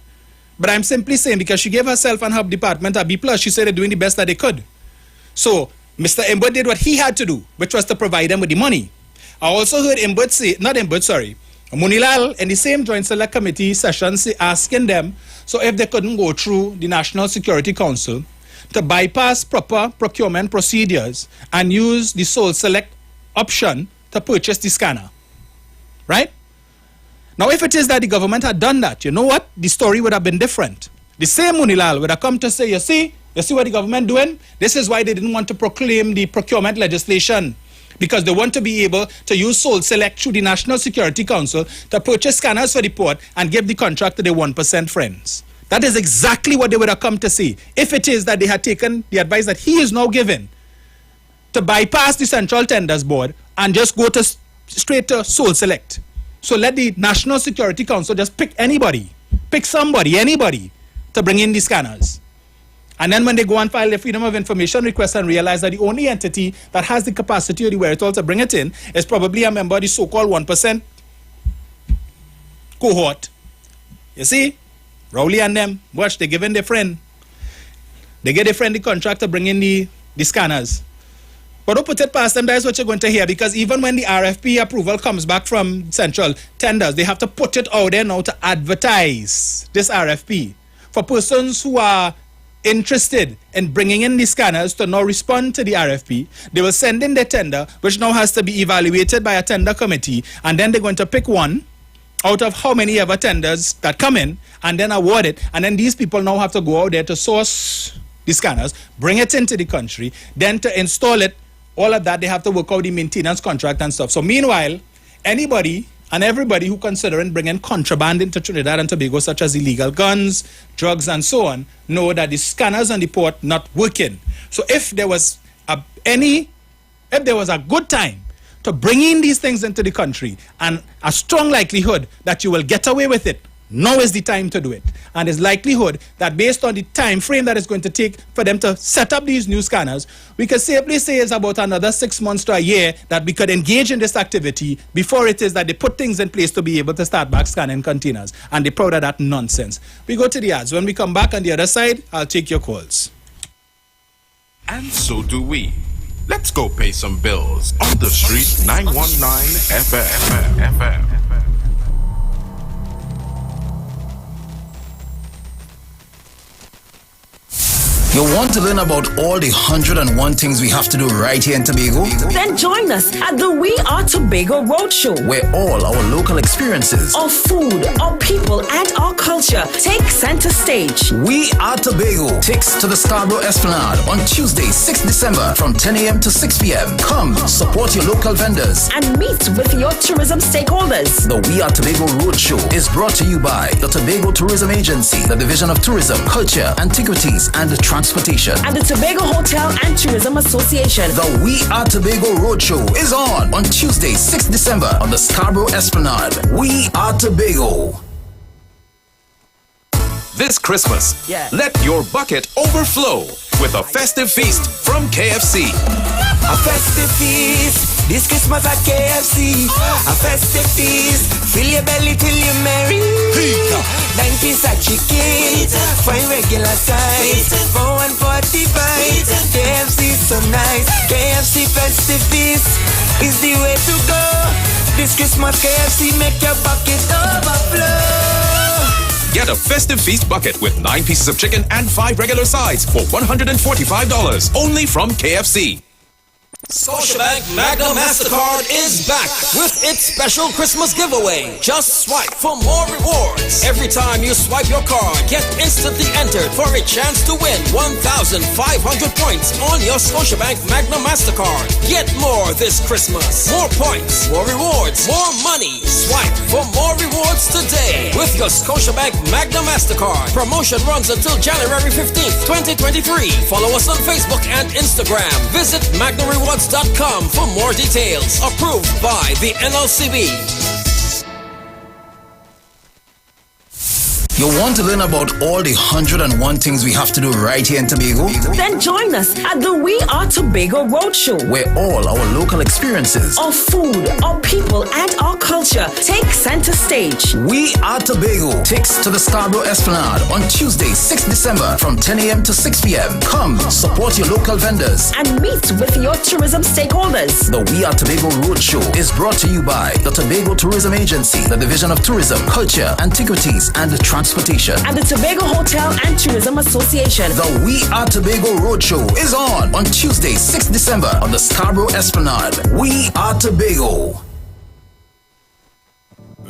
[SPEAKER 1] but I'm simply saying, because she gave herself and her department a B+, she said they're doing the best that they could. So Mr. Iwer did what he had to do, which was to provide them with the money. I also heard Munilal in the same Joint Select Committee session asking them, so if they couldn't go through the National Security Council, to bypass proper procurement procedures and use the sole select option to purchase the scanner. Right? Now, if it is that the government had done that, you know what? The story would have been different. The same Munilal would have come to say, you see what the government doing? This is why they didn't want to proclaim the procurement legislation, because they want to be able to use sole select through the National Security Council to purchase scanners for the port and give the contract to their 1% friends. That is exactly what they would have come to say, if it is that they had taken the advice that he is now giving to bypass the Central Tenders Board and just go to straight to sole select. So let the National Security Council just pick anybody, anybody to bring in the scanners. And then when they go and file their Freedom of Information request and realize that the only entity that has the capacity or the wherewithal to bring it in is probably a member of the so-called 1% cohort. You see, Rowley and them, watch, they're giving their friend. They get their friend the contract to bring in the scanners. But don't put it past them, that's what you're going to hear, because even when the RFP approval comes back from Central Tenders, they have to put it out there now to advertise this RFP for persons who are interested in bringing in the scanners to now respond to the RFP. They will send in their tender, which now has to be evaluated by a tender committee, and then they're going to pick one out of how many ever tenders that come in, and then award it. And then these people now have to go out there to source the scanners, bring it into the country, then to install it, all of that, they have to work out the maintenance contract and stuff. So meanwhile, anybody and everybody who considering bringing contraband into Trinidad and Tobago, such as illegal guns, drugs, and so on, know that the scanners on the port not working. So if there was a good time to bring in these things into the country, and a strong likelihood that you will get away with it, now is the time to do it. And there's likelihood that based on the time frame that it's going to take for them to set up these new scanners, we can safely say it's about another 6 months to a year that we could engage in this activity before it is that they put things in place to be able to start back scanning containers. And they're proud of that nonsense. We go to the ads. When we come back on the other side, I'll take your calls.
[SPEAKER 2] And so do we. Let's go pay some bills on the street. 919 FM.
[SPEAKER 3] You want to learn about all the 101 things we have to do right here in Tobago?
[SPEAKER 4] Then join us at the We Are Tobago Roadshow,
[SPEAKER 3] where all our local experiences,
[SPEAKER 4] our food, our people, and our culture take center stage.
[SPEAKER 3] We Are Tobago takes to the Scarborough Esplanade on Tuesday, 6 December from 10 a.m. to 6 p.m. Come, support your local vendors
[SPEAKER 4] and meet with your tourism stakeholders.
[SPEAKER 3] The We Are Tobago Roadshow is brought to you by the Tobago Tourism Agency, the Division of Tourism, Culture, Antiquities, and Transportation,
[SPEAKER 4] and the Tobago Hotel and Tourism Association.
[SPEAKER 3] The We Are Tobago Roadshow is on Tuesday, 6 December on the Scarborough Esplanade. We Are Tobago.
[SPEAKER 2] This Christmas, let your bucket overflow with a festive feast from KFC.
[SPEAKER 5] A festive feast, this Christmas at KFC. A festive feast, fill your belly till you're merry. 9-piece at chicken, fine regular size, for $1.45. KFC so nice, KFC festive feast is the way to go. This Christmas KFC make your pocket overflow.
[SPEAKER 6] Get a festive feast bucket with 9 pieces of chicken and 5 regular sides for $145 only from KFC.
[SPEAKER 7] Scotiabank Magna MasterCard is back with its special Christmas giveaway. Just swipe for more rewards. Every time you swipe your card, get instantly entered for a chance to win 1,500 points on your Scotiabank Magna MasterCard. Get more this Christmas. More points, more rewards, more money. Swipe for more rewards today with your Scotiabank Magna MasterCard. Promotion runs until January 15th, 2023. Follow us on Facebook and Instagram. Visit MagnaRewards.com for more details. Approved by the NLCB.
[SPEAKER 3] You want to learn about all the 101 things we have to do right here in Tobago?
[SPEAKER 4] Then join us at the We Are Tobago Roadshow,
[SPEAKER 3] where all our local experiences,
[SPEAKER 4] our food, our people, and our culture take center stage.
[SPEAKER 3] We Are Tobago takes to the Scarborough Esplanade on Tuesday, 6 December from 10 a.m. to 6 p.m. Come support your local vendors
[SPEAKER 4] and meet with your tourism stakeholders.
[SPEAKER 3] The We Are Tobago Roadshow is brought to you by the Tobago Tourism Agency, the Division of Tourism, Culture, Antiquities, and Transportation,
[SPEAKER 4] and the Tobago Hotel and Tourism Association.
[SPEAKER 3] The We Are Tobago Roadshow is on Tuesday, 6 December on the Scarborough Esplanade. We Are Tobago.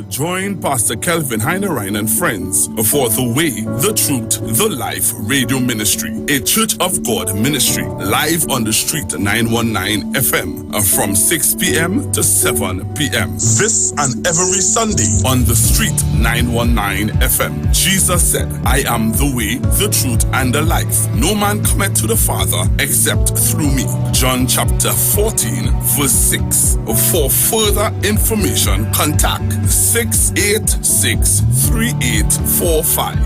[SPEAKER 8] Join Pastor Kelvin Heinerine and friends for The Way, The Truth, The Life Radio Ministry, a Church of God ministry, live on the street 919 FM from 6 p.m. to 7 p.m.
[SPEAKER 9] This and every Sunday
[SPEAKER 8] on the street 919 FM. Jesus said, I am the way, the truth, and the life. No man cometh to the Father except through me. John chapter 14, verse 6. For further information, contact 686-3845,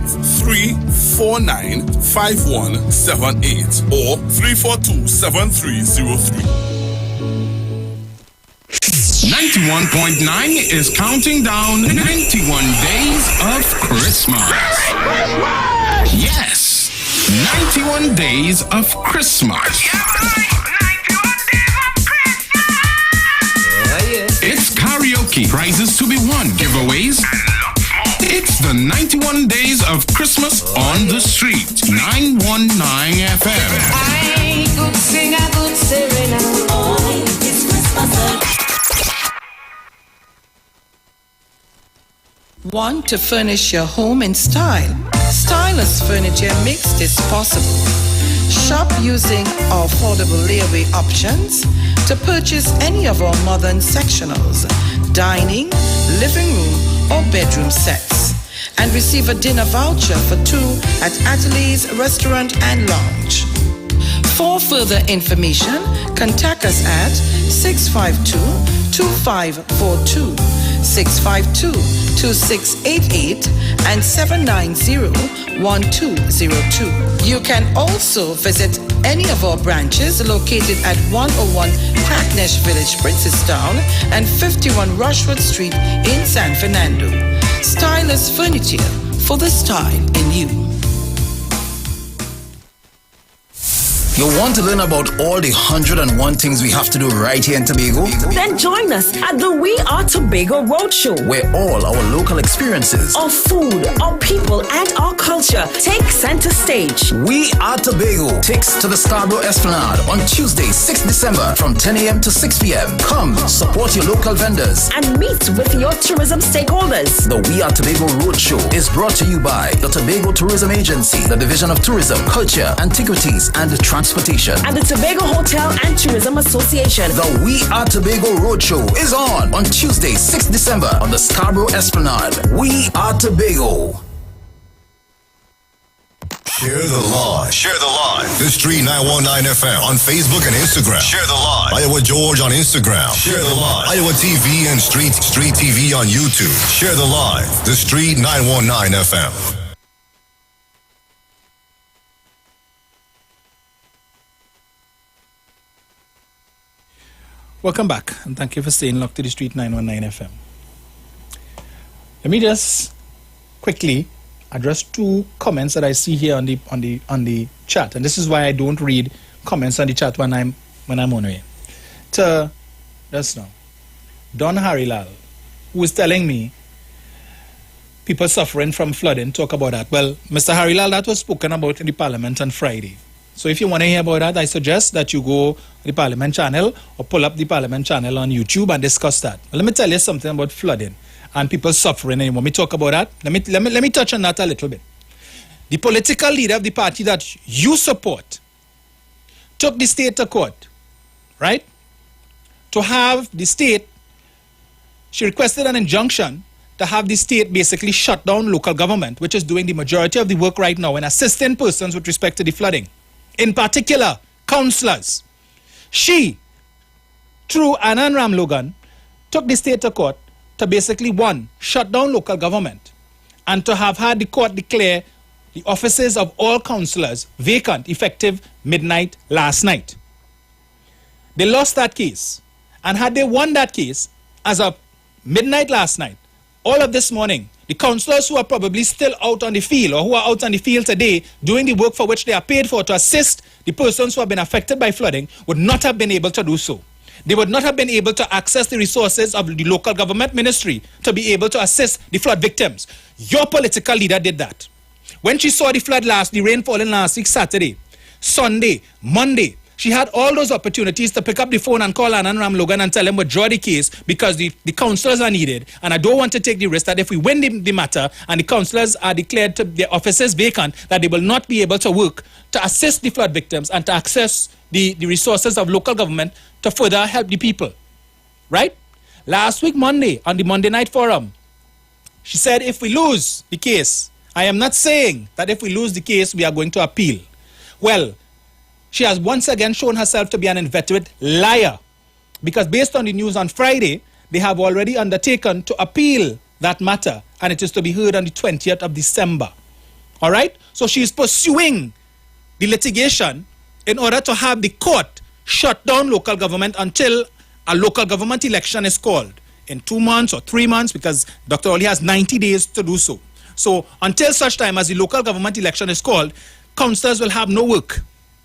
[SPEAKER 8] 349-5178, or 342-7303.
[SPEAKER 2] 91.9 is counting down 91 days of Christmas. Yes, 91 days of Christmas. It's karaoke, prizes to be won, giveaways. It's the 91 days of Christmas on the street. 919 FM.
[SPEAKER 5] I could sing a good serenade. Oh, it's Christmas.
[SPEAKER 10] Want to furnish your home in style? Stylish Furniture makes this possible. Shop using our affordable layaway options to purchase any of our modern sectionals, dining, living room, or bedroom sets, and receive a dinner voucher for 2 at Atelier's Restaurant and Lounge. For further information, contact us at 652-2542, 652-2688, and 790-1202. You can also visit any of our branches located at 101 Crackness Village, Princestown, and 51 Rushwood Street in San Fernando. Stylish Furniture for the style in you.
[SPEAKER 3] You want to learn about all the 101 things we have to do right here in Tobago?
[SPEAKER 4] Then join us at the We Are Tobago Roadshow,
[SPEAKER 3] where all our local experiences,
[SPEAKER 4] our food, our people, and our culture take center stage.
[SPEAKER 3] We Are Tobago takes to the Scarborough Esplanade on Tuesday, 6 December from 10 a.m. to 6 p.m. Come support your local vendors
[SPEAKER 4] and meet with your tourism stakeholders.
[SPEAKER 3] The We Are Tobago Roadshow is brought to you by the Tobago Tourism Agency, the Division of Tourism, Culture, Antiquities, and Transportation,
[SPEAKER 4] and the Tobago Hotel and Tourism Association.
[SPEAKER 3] The We Are Tobago Roadshow is on Tuesday, 6 December on the Scarborough Esplanade. We Are Tobago.
[SPEAKER 9] Share the live. Share the live. The Street 919 FM on Facebook and Instagram. Share the live. Iowa George on Instagram. Share the live. Iowa TV and Street TV on YouTube. Share the live. The Street 919 FM.
[SPEAKER 1] Welcome back, and thank you for staying locked to the Street 919 FM. Let me just quickly address 2 comments that I see here on the chat, and this is why I don't read comments on the chat when I'm on air. Just now, Don Harilal, who is telling me people suffering from flooding, talk about that. Well, Mr. Harilal, that was spoken about in the Parliament on Friday. So if you want to hear about that, I suggest that you go to the Parliament channel or pull up the Parliament channel on YouTube and discuss that. But let me tell you something about flooding and people suffering. And when we talk about that, let me touch on that a little bit. The political leader of the party that you support took the state to court, right? To have the state, she requested an injunction to have the state basically shut down local government, which is doing the majority of the work right now and assisting persons with respect to the flooding. In particular, councillors. She, through Anand Ramlogan, took the state to court to basically, one, shut down local government and to have had the court declare the offices of all councillors vacant effective midnight last night. They lost that case. And had they won that case, as of midnight last night, all of this morning, the councillors who are probably still out on the field or who are out on the field today doing the work for which they are paid for to assist the persons who have been affected by flooding would not have been able to do so. They would not have been able to access the resources of the local government ministry to be able to assist the flood victims. Your political leader did that. When she saw the rain falling last week, Saturday, Sunday, Monday, she had all those opportunities to pick up the phone and call Anand Ramlogan and tell him withdraw the case because the councillors are needed. And I don't want to take the risk that if we win the matter and the councillors are declared to their offices vacant, that they will not be able to work to assist the flood victims and to access the resources of local government to further help the people. Right? Last week, Monday, on the Monday Night Forum, she said if we lose the case, I am not saying that if we lose the case, we are going to appeal. Well, she has once again shown herself to be an inveterate liar because based on the news on Friday, they have already undertaken to appeal that matter and it is to be heard on the 20th of December. All right? So she is pursuing the litigation in order to have the court shut down local government until a local government election is called in 2 months or 3 months because Dr. Oli has 90 days to do so. So until such time as the local government election is called, councillors will have no work.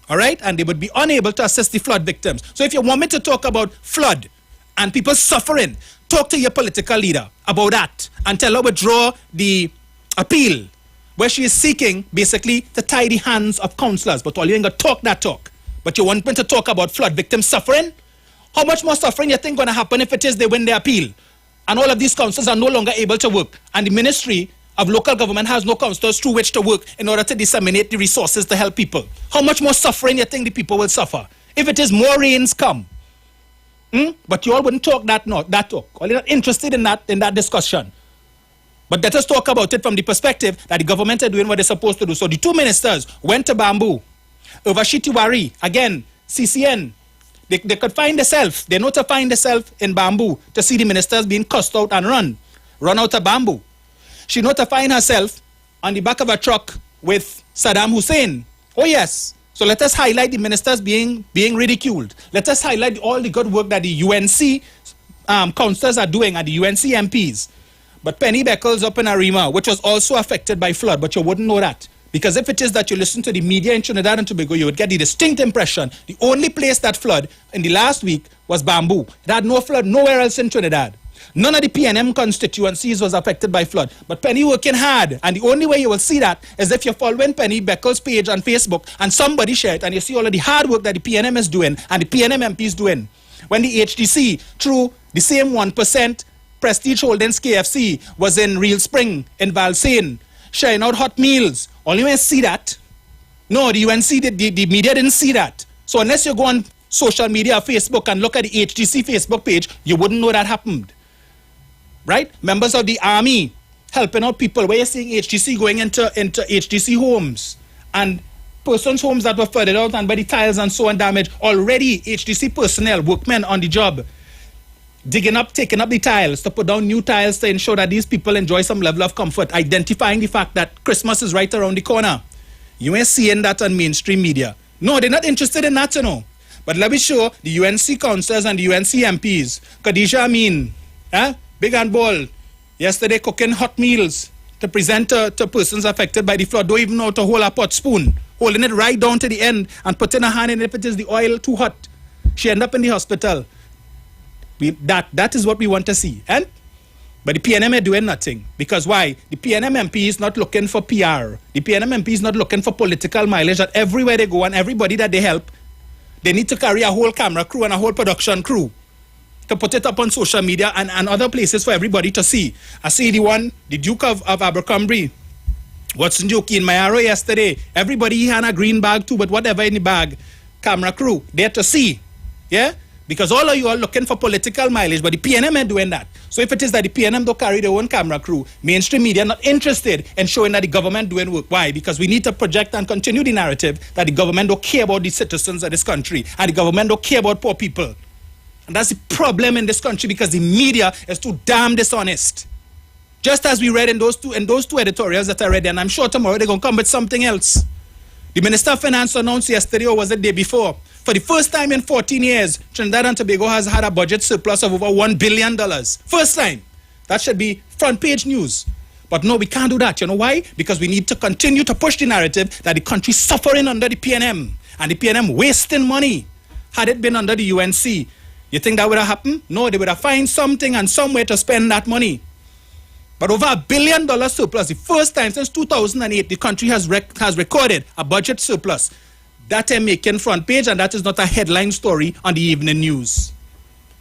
[SPEAKER 1] All right? And they would be unable to assist the flood victims. So if you want me to talk about flood and people suffering, talk to your political leader about that and tell her withdraw the appeal where she is seeking basically to tie the hands of councillors. But all you ain't going to talk that talk. But you want me to talk about flood victims suffering? How much more suffering you think going to happen if it is they win the appeal? And all of these councillors are no longer able to work. And the ministry of local government has no councillors through which to work in order to disseminate the resources to help people. How much more suffering you think the people will suffer if it is more rains come? But you all wouldn't talk that talk. All you're not interested in that discussion. But let us talk about it from the perspective that the government are doing what they're supposed to do. So the two ministers went to Bamboo. Urvashi Tiwari, again, CCN, they could find themselves. They know to find themselves in Bamboo to see the ministers being cussed out and run out of Bamboo. She know to find herself on the back of a truck with Saddam Hussein. Oh yes. So let us highlight the ministers being ridiculed. Let us highlight all the good work that the UNC councillors are doing and the UNC MPs. But Penny Beckles up in Arima, which was also affected by flood, but you wouldn't know that. Because if it is that you listen to the media in Trinidad and Tobago, you would get the distinct impression the only place that flood in the last week was Bamboo. It had no flood nowhere else in Trinidad. None of the PNM constituencies was affected by flood. But Penny working hard. And the only way you will see that is if you're following Penny Beckles' page on Facebook and somebody share it and you see all of the hard work that the PNM is doing and the PNM MP is doing. When the HDC, through the same 1% Prestige Holdings KFC, was in Real Spring, in Valsain, sharing out hot meals. Only when you see that. No, the UNC, the media didn't see that. So unless you go on social media, Facebook, and look at the HDC Facebook page, you wouldn't know that happened. Right? Members of the army helping out people. Where you're seeing HDC going into HDC homes and persons' homes that were flooded out and by the tiles and so on damaged. Already HDC personnel, workmen on the job, taking up the tiles to put down new tiles to ensure that these people enjoy some level of comfort, identifying the fact that Christmas is right around the corner. You ain't seeing that on mainstream media. No, they're not interested in that, you know. But let me show the UNC councillors and the UNC MPs. Khadija Amin, big and bold, yesterday cooking hot meals to present to persons affected by the flood. Don't even know how to hold a pot spoon, holding it right down to the end and putting a hand in it if it is the oil too hot. She ended up in the hospital. That is what we want to see. But the PNM are doing nothing. Because why? The PNM MP is not looking for PR. The PNM MP is not looking for political mileage. That everywhere they go and everybody that they help, they need to carry a whole camera crew and a whole production crew to put it up on social media and other places for everybody to see. I see the Duke of Abercrombie, Watson Duke in my arrow yesterday. Everybody had a green bag too, but whatever in the bag, camera crew, there to see. Yeah? Because all of you are looking for political mileage, but the PNM are doing that. So if it is that the PNM don't carry their own camera crew, mainstream media are not interested in showing that the government doing work. Why? Because we need to project and continue the narrative that the government don't care about the citizens of this country and the government don't care about poor people. And that's the problem in this country because the media is too damn dishonest. Just as we read in those two editorials that I read, and I'm sure tomorrow they're going to come with something else. The Minister of Finance announced yesterday, or was it the day before, for the first time in 14 years, Trinidad and Tobago has had a budget surplus of over $1 billion. First time. That should be front page news. But no, we can't do that. You know why? Because we need to continue to push the narrative that the country's suffering under the PNM and the PNM wasting money. Had it been under the UNC, you think that would have happened? No, they would have found something and some way to spend that money. But over $1 billion surplus, the first time since 2008, the country has recorded a budget surplus. That is making front page, and that is not a headline story on the evening news.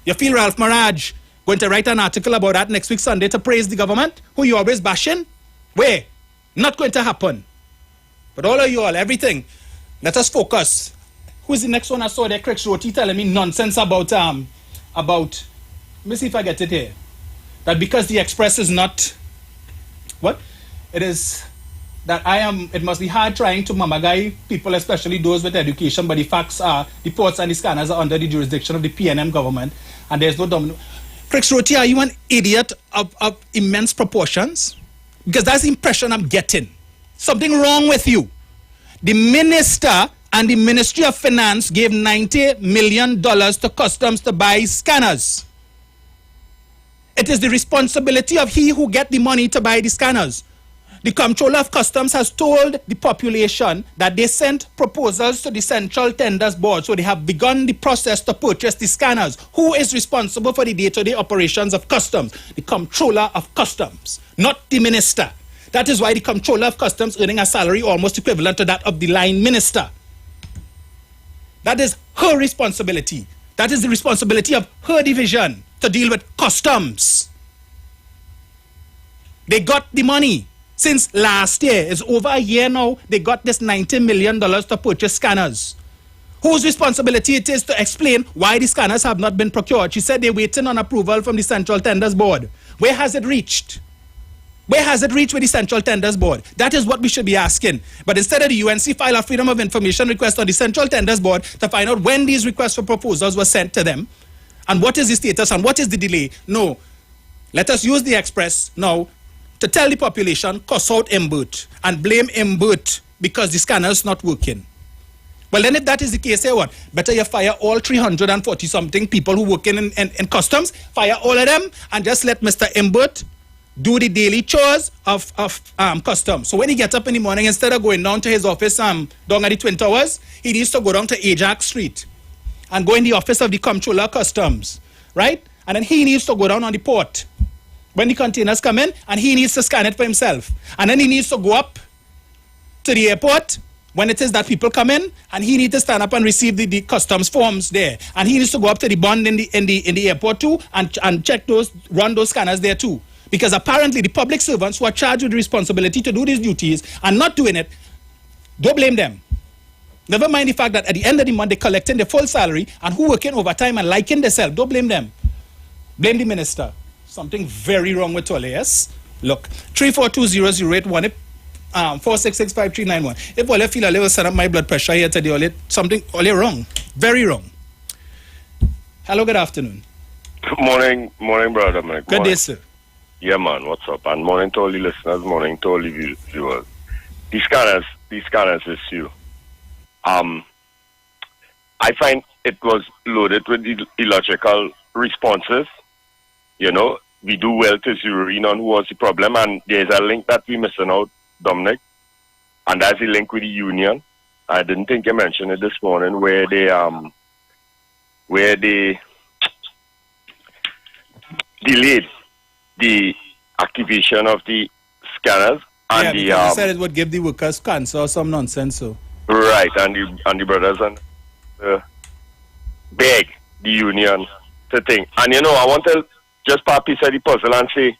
[SPEAKER 1] You feel Ralph Maraj going to write an article about that next week Sunday to praise the government, who you always bashing? Where? Not going to happen. But all of you all, everything, let us focus. Who's the next one I saw there? Chris Roti telling me nonsense about, let me see if I get it here. That because the Express is not, what? It is that it must be hard trying to mamagai people, especially those with education, but the facts are, the ports and the scanners are under the jurisdiction of the PNM government, and there's no domino. Chris Roti, are you an idiot of immense proportions? Because that's the impression I'm getting. Something wrong with you. The minister and the Ministry of Finance gave $90 million to customs to buy scanners. It is the responsibility of he who get the money to buy the scanners. The Comptroller of Customs has told the population that they sent proposals to the Central Tenders Board, so they have begun the process to purchase the scanners. Who is responsible for the day-to-day operations of Customs? The Comptroller of Customs, not the Minister. That is why the Comptroller of Customs earning a salary almost equivalent to that of the line minister. That is her responsibility. That is the responsibility of her division to deal with customs. They got the money since last year. It's over a year now. They got this $90 million to purchase scanners. Whose responsibility it is to explain why the scanners have not been procured? She said they're waiting on approval from the Central Tenders Board. Where has it reached? Where has it reached with the Central Tenders Board? That is what we should be asking. But instead of the UNC file a Freedom of Information request on the Central Tenders Board to find out when these requests for proposals were sent to them, and what is the status and what is the delay? No. Let us use the Express now to tell the population, cuss out Imbert and blame Imbert because the scanner is not working. Well, then if that is the case, say what? Better you fire all 340-something people who work in customs, fire all of them, and just let Mr. Imbert do the daily chores of customs. So when he gets up in the morning, instead of going down to his office down at the Twin Towers, he needs to go down to Ajax Street and go in the office of the Comptroller of Customs, right? And then he needs to go down on the port when the containers come in, and he needs to scan it for himself. And then he needs to go up to the airport when it is that people come in, and he needs to stand up and receive the customs forms there. And he needs to go up to the bond in the airport too and check those, run those scanners there too. Because apparently the public servants who are charged with the responsibility to do these duties and not doing it, don't blame them. Never mind the fact that at the end of the month they're collecting their full salary and who working overtime and liking themselves. Don't blame them. Blame the minister. Something very wrong with Ole, yes? Look, 3420081, 4665391. If Ole feel a little set up my blood pressure here today, Ole, something Ole wrong. Very wrong. Hello, good afternoon.
[SPEAKER 11] Morning, brother. Mike.
[SPEAKER 1] Good day, sir.
[SPEAKER 11] Yeah, man, what's up? And morning to all the listeners, morning to all the viewers. These scanners is you. I find it was loaded with illogical responses. You know, we do well to zero in on who was the problem, and there's a link that we're missing out, Dominic, and that's the link with the union. I didn't think you mentioned it this morning, where they delayed the activation of the scanners. And
[SPEAKER 1] because they said it would give the workers cancer or some nonsense. So
[SPEAKER 11] right, and the brothers and beg the union to think. And I want to just pop piece of the puzzle and say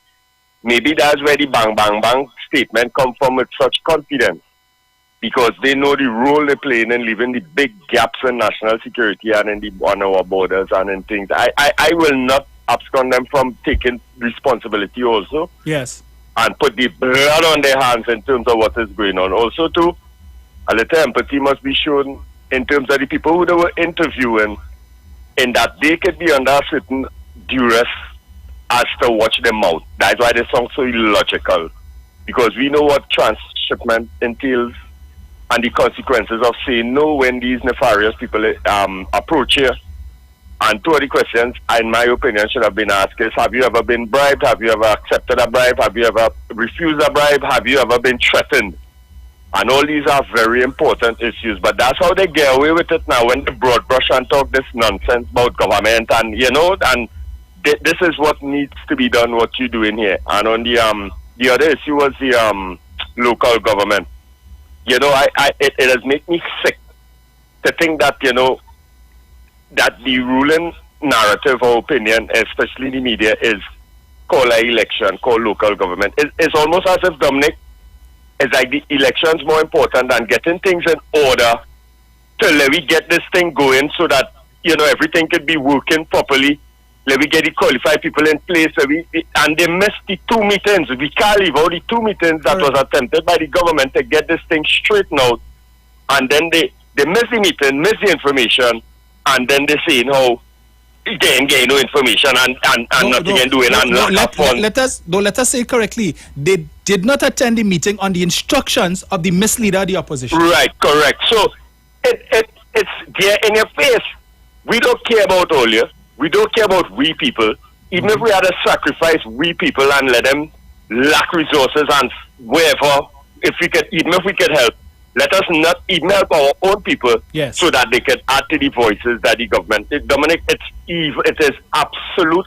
[SPEAKER 11] maybe that's where the bang bang bang statement come from with such confidence, because they know the role they play in leaving the big gaps in national security and on our borders and in things. I will not abscond them from taking responsibility also.
[SPEAKER 1] Yes.
[SPEAKER 11] And put the blood on their hands in terms of what is going on. Also, too, a little empathy must be shown in terms of the people who they were interviewing, in that they could be under a certain duress as to watch them out. That's why they sound so illogical, because we know what transshipment entails and the consequences of saying no when these nefarious people approach here. And two of the questions, in my opinion, should have been asked is, have you ever been bribed? Have you ever accepted a bribe? Have you ever refused a bribe? Have you ever been threatened? And all these are very important issues. But that's how they get away with it now, when they broad brush and talk this nonsense about government. And, and this is what needs to be done, what you're doing here. And on the other issue was the local government. It has made me sick to think that, that the ruling narrative or opinion, especially the media, is call an election, call local government. It's almost as if, Dominic, it's like the election's more important than getting things in order to let me get this thing going so that, everything could be working properly. Let me get the qualified people in place. And they missed the 2 meetings. We can't leave out the 2 meetings that was attempted by the government to get this thing straightened out. And then they miss the meeting, miss the information, and then they say, gain no information and nothing and doing and lack of fun.
[SPEAKER 1] Let us say correctly. They did not attend the meeting on the instructions of the misleader of the opposition.
[SPEAKER 11] Right, correct. So it's there in your face. We don't care about all you. We don't care about we people. Even if we had to sacrifice we people and let them lack resources and wherever, even if we could help, let us not even help our own people, so that they can add to the voices that the government. Dominic, it's evil. It is absolute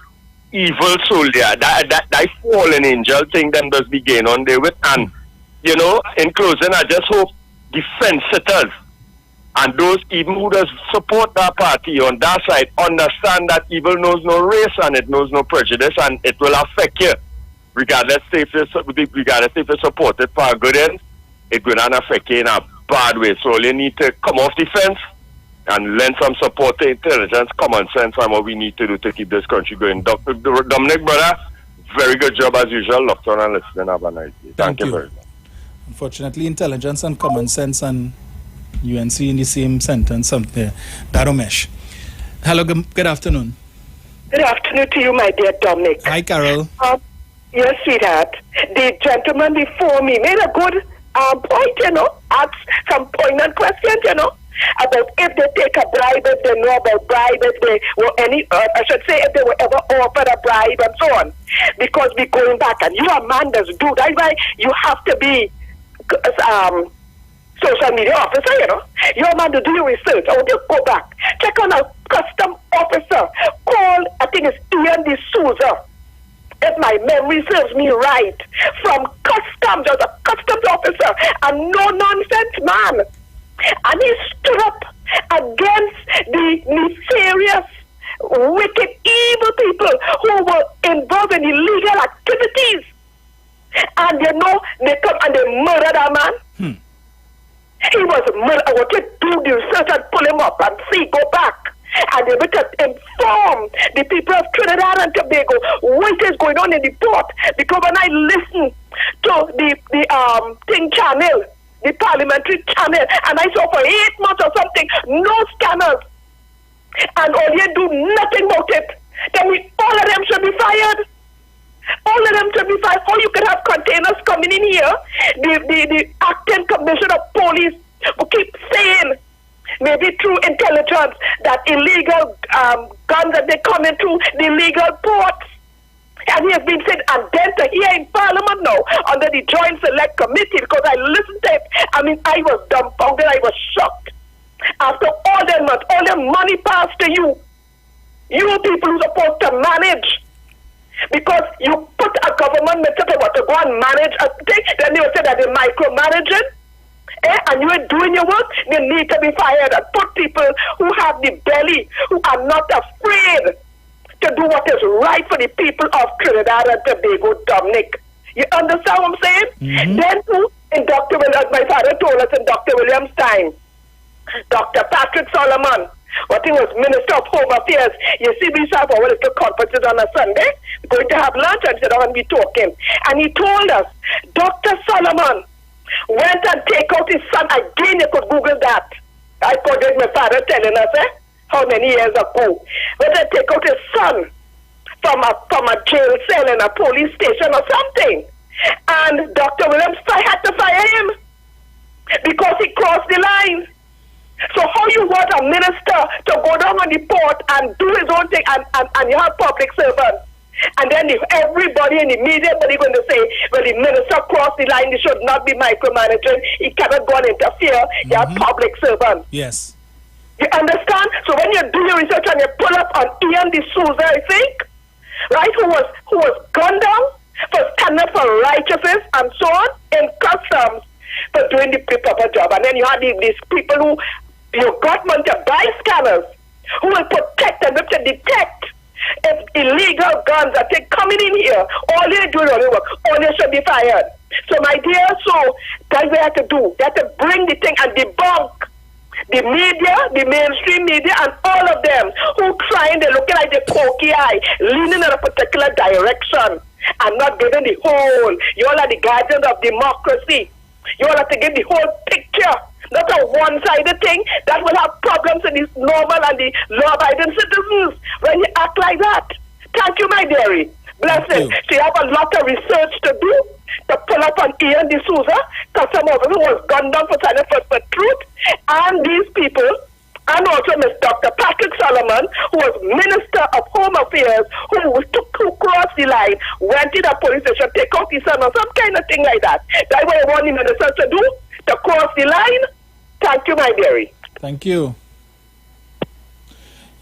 [SPEAKER 11] evil soul there. That fallen angel thing them does be going on there with. And, in closing, I just hope the fence sitters and those even who does support that party on that side understand that evil knows no race and it knows no prejudice, and it will affect you regardless if you support it for a good end. It will not affect you in a bad way. So you need to come off the fence and lend some support to intelligence, common sense, and what we need to do to keep this country going. Dominic, brother, very good job as usual. Locked on and listening. Have a nice day. Thank you very much.
[SPEAKER 1] Unfortunately, intelligence and common sense and UNC in the same sentence something. Daromesh. Hello, good afternoon.
[SPEAKER 12] Good afternoon to you, my dear Dominic.
[SPEAKER 1] Hi, Carol.
[SPEAKER 12] Yes, sweetheart. The gentleman before me made a good point, asked some poignant questions, about if they take a bribe, if they know about bribe, if they were if they were ever offered a bribe and so on. Because we're going back, and you a man does do. That's why you have to be social media officer, You're a man to do your research. I want you to go back. Check on a custom officer called, I think it's Ian D'Souza, if my memory serves me right, from customs, as a customs officer, a no-nonsense man. And he stood up against the nefarious, wicked, evil people who were involved in illegal activities. And they come and they murder that man. He was murdered. I want you to do the research and pull him up and see, go back. And they better inform the people of Trinidad and Tobago what is going on in the port. Because when I listen to the thing channel, the parliamentary channel, and I saw for 8 months or something, no scanners, and all you do nothing about it, then all of them should be fired. All of them should be fired. Or you can have containers coming in here. The acting commissioner of police will keep saying, maybe through intelligence, that illegal guns that they come into the legal ports. And he has been said, and then to hear in Parliament now, under the Joint Select Committee, because I listened to it, I was dumbfounded, I was shocked. After all that months, all the money passed to you. You people who are supposed to manage. Because you put a government minister to go and manage a thing, then they will say that they're micromanaging. And you are doing your work, they need to be fired and put people who have the belly, who are not afraid to do what is right for the people of Trinidad and Tobago, Dominic. You understand what I'm saying?
[SPEAKER 1] Mm-hmm.
[SPEAKER 12] Then too, in Dr. Williams, my father told us in Dr. Williams' time, Dr. Patrick Solomon, what he was Minister of Home Affairs. You see, we have our little conferences on a Sunday, going to have lunch and sit down and be talking. And he told us, Dr. Solomon went and take out his son. Again, you could Google that. I quoted my father telling us, how many years ago. Went and take out his son from a jail cell in a police station or something. And Dr. Williams had to fire him because he crossed the line. So how you want a minister to go down on the port and do his own thing and you have public servants? And then everybody in the media are going to say, well, the minister crossed the line, he should not be micromanaging, he cannot go and interfere, you have public servants.
[SPEAKER 1] Yes.
[SPEAKER 12] You understand? So when you do your research and you pull up on Ian D'Souza, I think, right, who was gunned down for standing up for righteousness and so on in customs for doing the proper job. And then you have these people who you got money to buy scanners who will protect and to detect if illegal guns are coming in here. All they do is only work. All they should be fired. So my dear, so that's what they have to do. They have to bring the thing and debunk the media, the mainstream media, and all of them who trying, they're looking like the pokey eye, leaning in a particular direction and not giving the whole. You all are the guardians of democracy. You all have to give the whole picture, not a one-sided thing that will have problems in the normal and the law-abiding citizens when you act like that. Thank you, my dearie. Blessing. So you have a lot of research to do to pull up on Ian D'Souza, custom officer who was gunned down for standing for truth, and these people, and also Miss Dr. Patrick Solomon, who was Minister of Home Affairs, who crossed the line, went in a police station, take out his son or some kind of thing like that. That's what I want the minister to do, to cross the line. Thank you, my dearie.
[SPEAKER 1] Thank you.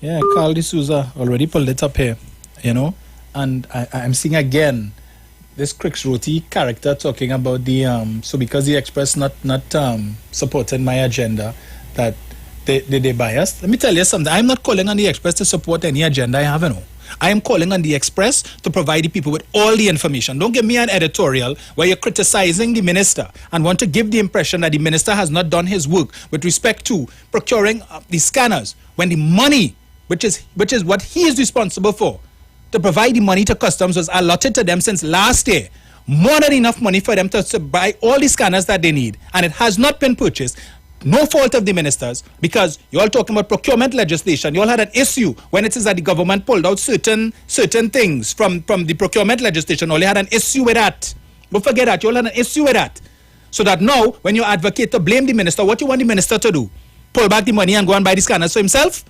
[SPEAKER 1] Yeah, Carl D'Souza already pulled it up here, you know, and I'm seeing again this Crix Roti character talking about the so because the Express not supported my agenda, that they biased. Let me tell you something. I'm not calling on the Express to support any agenda I have. No, I am calling on the Express to provide the people with all the information. Don't give me an editorial where you're criticizing the minister and want to give the impression that the minister has not done his work with respect to procuring the scanners, when the money, which is what he is responsible for, to provide the money to customs, was allotted to them since last year. More than enough money for them to buy all the scanners that they need. And it has not been purchased. No fault of the ministers, because you're all talking about procurement legislation. You all had an issue when it is that the government pulled out certain things from the procurement legislation. You all had an issue with that. Don't forget that. You all had an issue with that. So that now, when you advocate to blame the minister, what you want the minister to do? Pull back the money and go and buy the scanners for himself?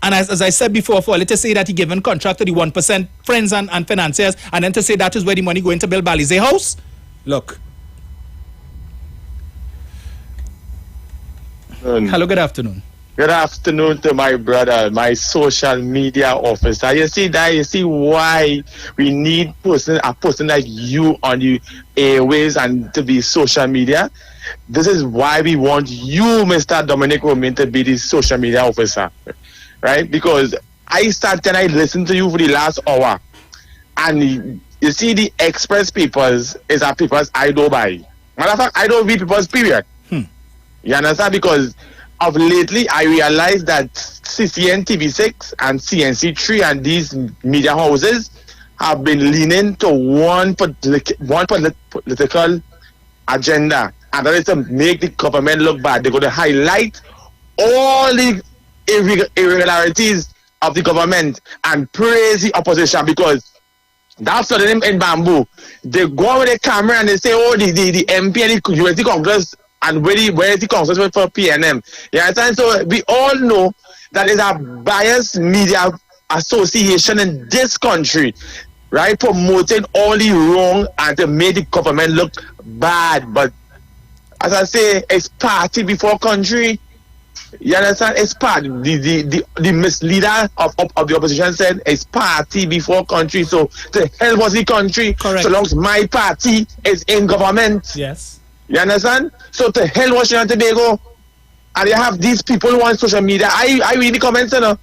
[SPEAKER 1] And as I said before, for let us say that he given contract to the 1% friends and financiers, and then to say that is where the money going to build Balize House? Look. Hello, good afternoon.
[SPEAKER 13] Good afternoon to my brother, my social media officer. You see that? You see why we need a person like you on the airways and to be social media? This is why we want you, Mr. Dominic Romain, to be the social media officer. Right? Because I listened to you for the last hour. And you see, the Express papers is our papers I don't buy. Matter of fact, I don't read papers, period. You understand? Because of lately, I realized that CCN TV6 and CNC3 and these media houses have been leaning to one political agenda. And that is to make the government look bad. They're going to highlight all the irregularities of the government and praise the opposition, because that's what them in Bamboo. They go with a camera and they say, oh, the MP and the USD Congress and where is the Congress for PNM. You understand? So we all know that is a biased media association in this country, right? Promoting all the wrong and to make the government look bad. But as I say, it's party before country. You understand? It's part. The misleader of the opposition said it's party before country. So the hell was the country?
[SPEAKER 1] Correct.
[SPEAKER 13] So long as my party is in government.
[SPEAKER 1] Yes.
[SPEAKER 13] You understand? So the hell was Trinidad and Tobago? And you have these people who on social media. I read the comments, you know.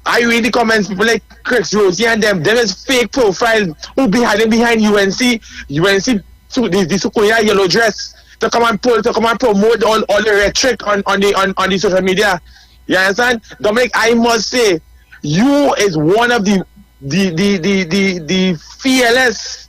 [SPEAKER 13] I read the comments. People like Chris Rosie and them. Them is fake profile who be hiding behind UNC. So the Sukuya yellow dress. To come and promote all the rhetoric on the social media. You understand? Dominic, I must say, you is one of the fearless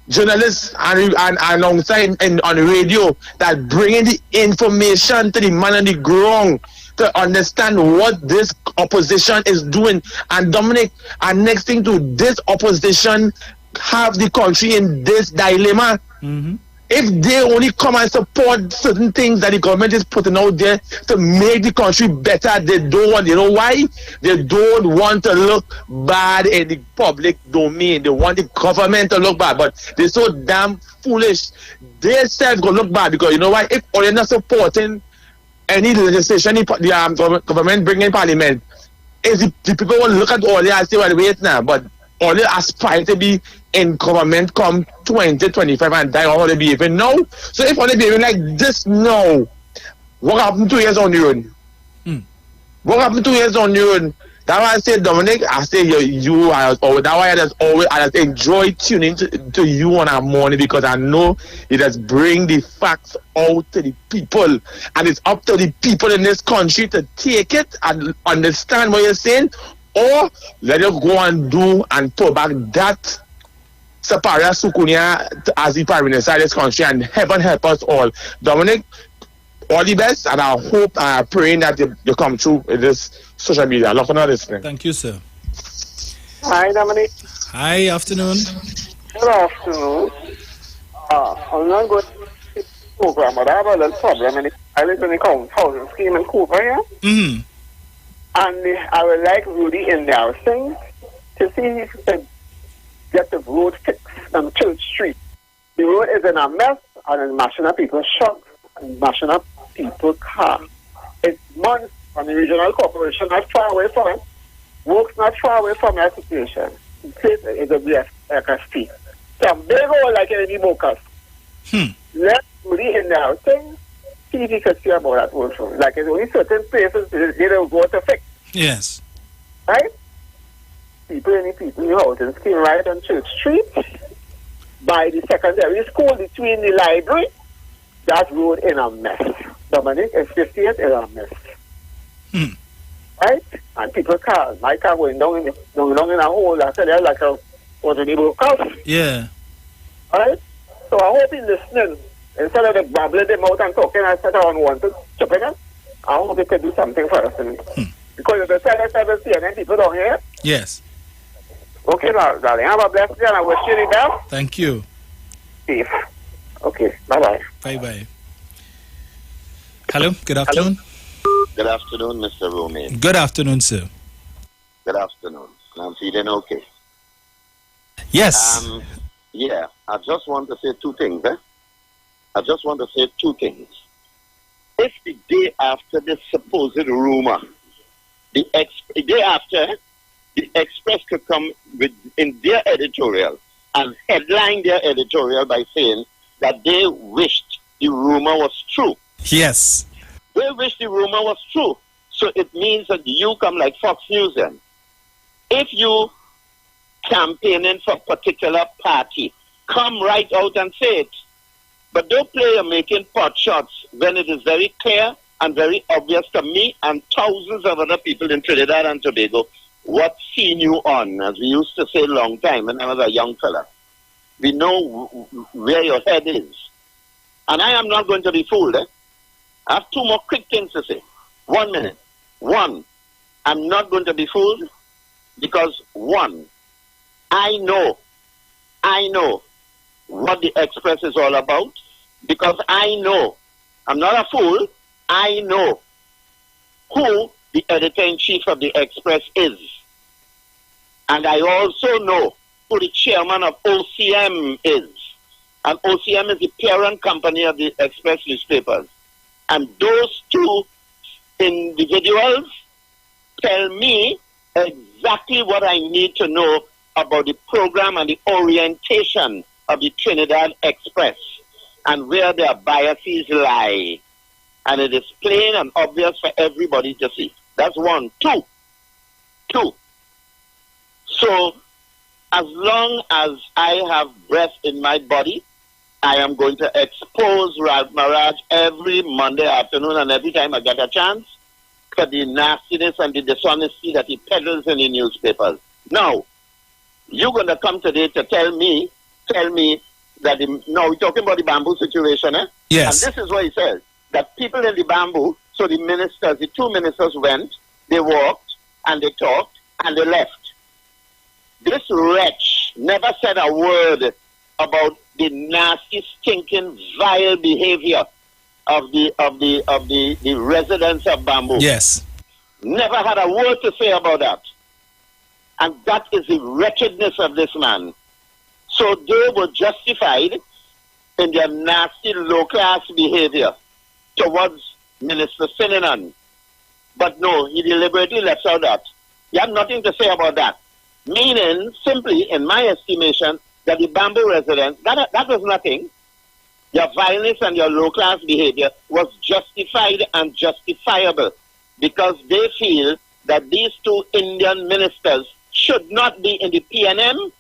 [SPEAKER 13] journalists and alongside on the radio that bringing the information to the man on the ground to understand what this opposition is doing. And Dominic, and next thing to this opposition have the country in this dilemma.
[SPEAKER 1] Mm-hmm.
[SPEAKER 13] If they only come and support certain things that the government is putting out there to make the country better, they don't want, you know why? They don't want to look bad in the public domain. They want the government to look bad, but they're so damn foolish. They self go look bad because you know why? If they're not supporting any legislation the government bring in parliament, if the people will look at all they and say, well, wait now, but all they aspire to be in government come 2025 and die how they behaving now. So if they behaving like this now, what happened 2 years on the road? What happened 2 years on the road? That's why I say, Dominic, I say you are always, that's why I just enjoy tuning to you on our morning because I know it does bring the facts out to the people. And it's up to the people in this country to take it and understand what you're saying, or let us go and do and pull back that Saparia Sukunia as the Prime Minister of this country, and heaven help us all. Dominic, all the best, and I hope and I'm praying that you come through with this social media. Love for listening.
[SPEAKER 1] Thank you, sir.
[SPEAKER 14] Hi, Dominic.
[SPEAKER 1] Hi, afternoon.
[SPEAKER 14] Good afternoon. I'm not going to the program, but I have a little problem. I live in the housing scheme in Cooper here.
[SPEAKER 1] Mm-hmm.
[SPEAKER 14] And I would like Rudy in there to see if he can get the road fixed on Church Street. The road is in a mess and it's mashing up people's shops and mashing up people's cars. It's months on the regional corporation not far away from it. Works not far away from that situation. The place is a BFST. Some big hole like any Bocas. Let Rudy in there see if he can see about that road. Like it's only certain places they don't go to fix.
[SPEAKER 1] Yes.
[SPEAKER 14] Right? People in the housing scheme right on Church Street by the secondary school between the library, that road in a mess. Dominic, it's 58 in a mess. Right? And people my car going down in a hole after there like a neighborhood house.
[SPEAKER 1] Yeah.
[SPEAKER 14] Right? So I hope he's listening. Instead of like babbling them out and talking, I said I don't want to chip in. I hope they could do something for us. Because if they tell us ever see any people down here.
[SPEAKER 1] Yes.
[SPEAKER 14] Okay, darling. Have a blessed day and I wish you the best.
[SPEAKER 1] Thank you.
[SPEAKER 14] Safe. Okay. Bye-bye.
[SPEAKER 1] Bye-bye. Hello. Good afternoon.
[SPEAKER 15] Good afternoon, Mr. Romain.
[SPEAKER 1] Good afternoon, sir.
[SPEAKER 15] Good afternoon. I'm feeling okay.
[SPEAKER 1] Yes.
[SPEAKER 15] Yeah, I just want to say two things. I just want to say two things. If the day after this supposed rumor, the day after, the Express could come in their editorial and headline their editorial by saying that they wished the rumor was true.
[SPEAKER 1] Yes.
[SPEAKER 15] They wished the rumor was true. So it means that you come like Fox News then. If you campaigning for a particular party, come right out and say it. But don't play a making pot shots when it is very clear and very obvious to me and thousands of other people in Trinidad and Tobago what seen you on, as we used to say a long time when I was a young fella. We know where your head is. And I am not going to be fooled. I have two more quick things to say. 1 minute. One, I'm not going to be fooled because one, I know what the Express is all about because I know, I'm not a fool, I know who the editor-in-chief of the Express is. And I also know who the chairman of OCM is. And OCM is the parent company of the Express newspapers. And those two individuals tell me exactly what I need to know about the program and the orientation of the Trinidad Express and where their biases lie. And it is plain and obvious for everybody to see. That's one. Two. So, as long as I have breath in my body, I am going to expose Ralph Maraj every Monday afternoon and every time I get a chance for the nastiness and the dishonesty that he peddles in the newspapers. Now, you're going to come today to tell me that, we're talking about the bamboo situation, eh?
[SPEAKER 1] Yes.
[SPEAKER 15] And this is what he says, that people in the bamboo, so the ministers, the two ministers went, they walked, and they talked, and they left. This wretch never said a word about the nasty, stinking, vile behavior of the residents of Bamboo.
[SPEAKER 1] Yes.
[SPEAKER 15] Never had a word to say about that. And that is the wretchedness of this man. So they were justified in their nasty, low-class behavior towards Minister Sininan. But no, he deliberately left out that. He had nothing to say about that. Meaning, simply, in my estimation, that the Bamboo residents, that was nothing. Your violence and your low-class behavior was justified and justifiable because they feel that these two Indian ministers should not be in the PNM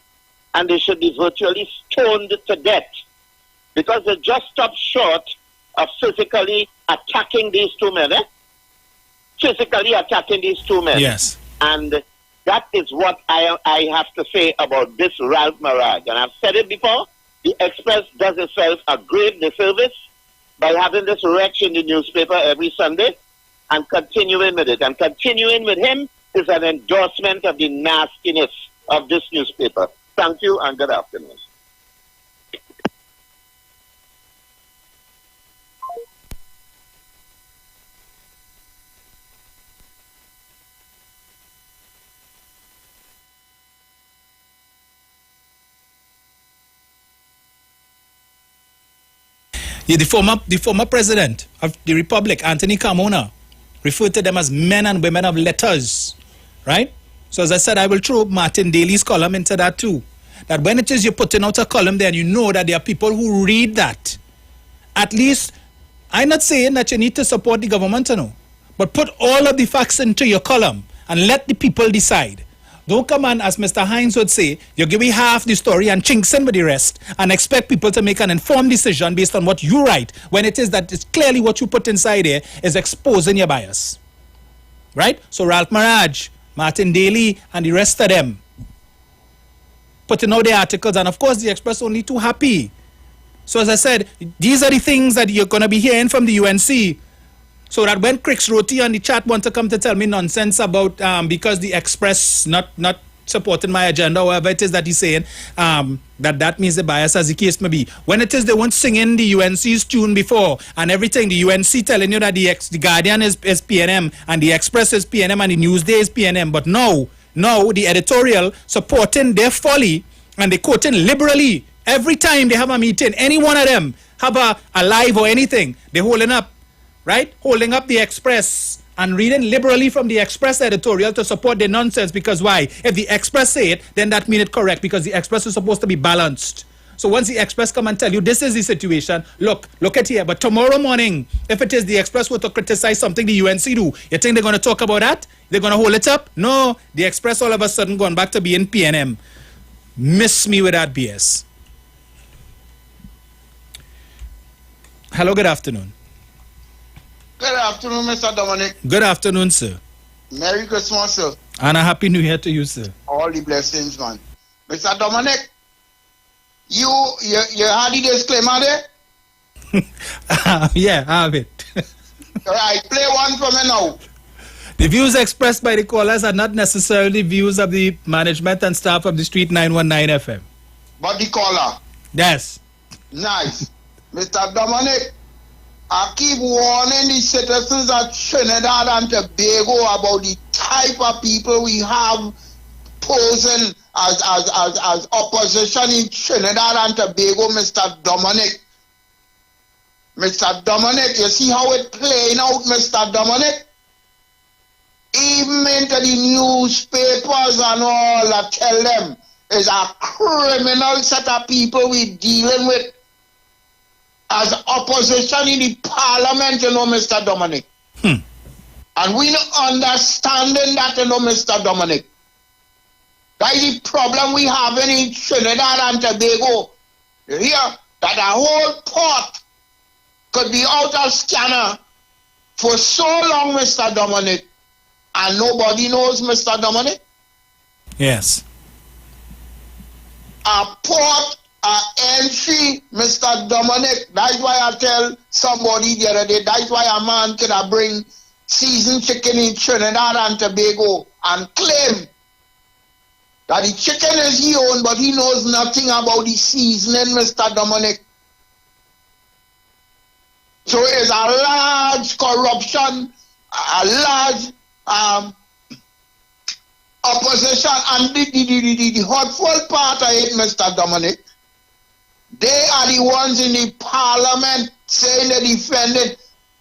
[SPEAKER 15] and they should be virtually stoned to death because they just stopped short of physically attacking these two men. Physically attacking these two men.
[SPEAKER 1] Yes.
[SPEAKER 15] And that is what I have to say about this Ralph Maraj. And I've said it before, the Express does itself a great disservice by having this wretch in the newspaper every Sunday and continuing with it. And continuing with him is an endorsement of the nastiness of this newspaper. Thank you and good afternoon.
[SPEAKER 1] Yeah, the former president of the Republic, Anthony Carmona, referred to them as men and women of letters, right? So as I said, I will throw Martin Daly's column into that too. That when it is you're putting out a column there and you know that there are people who read that, at least, I'm not saying that you need to support the government, but put all of the facts into your column and let the people decide. Don't come on, as Mr. Hines would say, you give me half the story and chinks in with the rest and expect people to make an informed decision based on what you write, when it is that it's clearly what you put inside there is exposing your bias. Right? So Ralph Maraj, Martin Daly, and the rest of them putting out their articles, and of course the Express only too happy. So as I said, these are the things that you're going to be hearing from the UNC. So that when Crix Roti on the chat want to come to tell me nonsense about because the Express not supporting my agenda, or whatever it is that he's saying, that means the bias, as the case may be. When it is they weren't singing the UNC's tune before and everything, the UNC telling you that the Guardian is PNM and the Express is PNM and the Newsday is PNM, but no, the editorial supporting their folly and they quoting liberally every time they have a meeting. Any one of them have a live or anything, they're holding up. Right? Holding up the Express and reading liberally from the Express editorial to support the nonsense. Because why? If the Express say it, then that means it's correct because the Express is supposed to be balanced. So once the Express come and tell you this is the situation, look at here. But tomorrow morning, if it is the Express were to criticize something the UNC do, you think they're going to talk about that? They're going to hold it up? No. The Express all of a sudden going back to being PNM. Miss me with that BS. Hello, good afternoon.
[SPEAKER 16] Good afternoon, Mr. Dominic.
[SPEAKER 1] Good afternoon, sir.
[SPEAKER 16] Merry Christmas, sir.
[SPEAKER 1] And a Happy New Year to you, sir.
[SPEAKER 16] All the blessings, man. Mr. Dominic, you had the disclaimer there?
[SPEAKER 1] Yeah, I have it.
[SPEAKER 16] All right, play one for me now.
[SPEAKER 1] The views expressed by the callers are not necessarily views of the management and staff of the Street 919 FM.
[SPEAKER 16] But the caller?
[SPEAKER 1] Yes.
[SPEAKER 16] Nice. Mr. Dominic, I keep warning the citizens of Trinidad and Tobago about the type of people we have posing as opposition in Trinidad and Tobago, Mr. Dominic. Mr. Dominic, you see how it playing out, Mr. Dominic? even into the newspapers and all that tell them is a criminal set of people we dealing with as opposition in the parliament, Mr. Dominic. And we not understanding that, Mr. Dominic. That is the problem we have in Trinidad and Tobago. You hear? That a whole port could be out of scanner for so long, Mr. Dominic, and nobody knows, Mr. Dominic.
[SPEAKER 1] Yes.
[SPEAKER 16] A port, a entry, Mr. Dominic. That's why I tell somebody the other day, that's why a man could bring seasoned chicken in Trinidad and Tobago and claim that the chicken is he own, but he knows nothing about the seasoning, Mr. Dominic. So it is a large corruption, a large opposition, and the hurtful part of it, Mr. Dominic, they are the ones in the parliament saying they defended.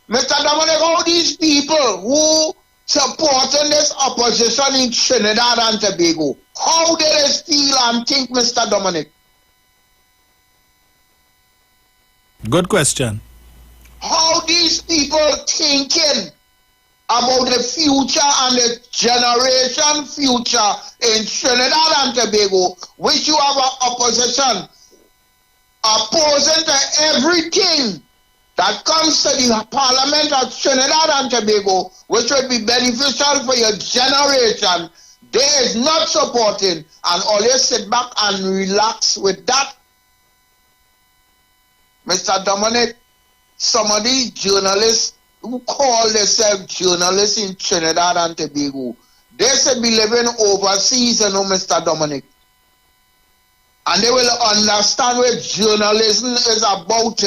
[SPEAKER 16] Mr. Dominic, all these people who supporting this opposition in Trinidad and Tobago, how do they feel and think, Mr. Dominic?
[SPEAKER 1] Good question.
[SPEAKER 16] How these people thinking about the future and the generation future in Trinidad and Tobago, which you have an opposition opposing to everything that comes to the Parliament of Trinidad and Tobago, which would be beneficial for your generation. They is not supporting, and always sit back and relax with that. Mr. Dominic, some of these journalists who call themselves journalists in Trinidad and Tobago, they should be living overseas, Mr. Dominic. And they will understand what journalism is about,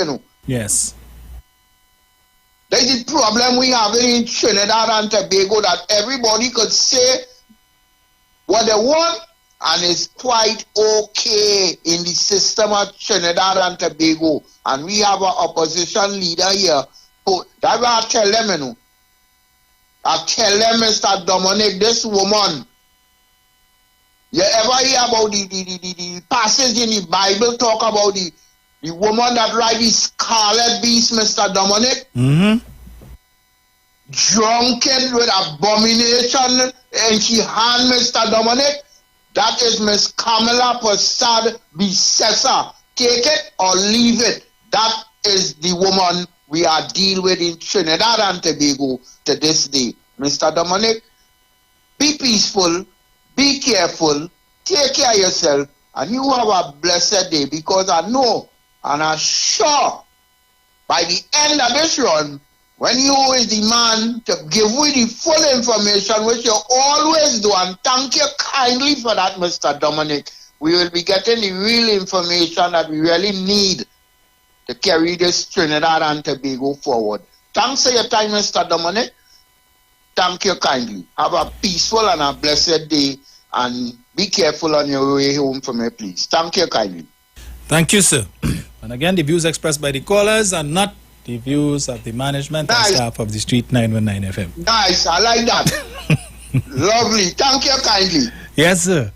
[SPEAKER 1] Yes.
[SPEAKER 16] There's the problem we have in Trinidad and Tobago, that everybody could say what they want, and it's quite okay in the system of Trinidad and Tobago. And we have an opposition leader here. That's what I tell them, I tell them, Mr. Dominic, this woman, you ever hear about the passage in the Bible talk about the woman that ride the scarlet beast, Mr. Dominic?
[SPEAKER 1] Mm-hmm.
[SPEAKER 16] Drunken with abomination in she hand, Mr. Dominic? That is Miss Kamala Prasad Bisesa. Take it or leave it. That is the woman we are dealing with in Trinidad and Tobago to this day. Mr. Dominic, be peaceful, be careful, take care of yourself, and you have a blessed day, because I know and I'm sure by the end of this run, when you is the man to give me the full information, which you always do, and thank you kindly for that, Mr. Dominic, we will be getting the real information that we really need to carry this Trinidad and Tobago forward. Thanks for your time, Mr. Dominic. Thank you kindly. Have a peaceful and a blessed day, and be careful on your way home from here, please. Thank you kindly.
[SPEAKER 1] Thank you, sir. And again, the views expressed by the callers are not the views of the management and staff of the Street 919 FM.
[SPEAKER 16] Nice, I like that. Lovely. Thank you kindly.
[SPEAKER 1] Yes, sir.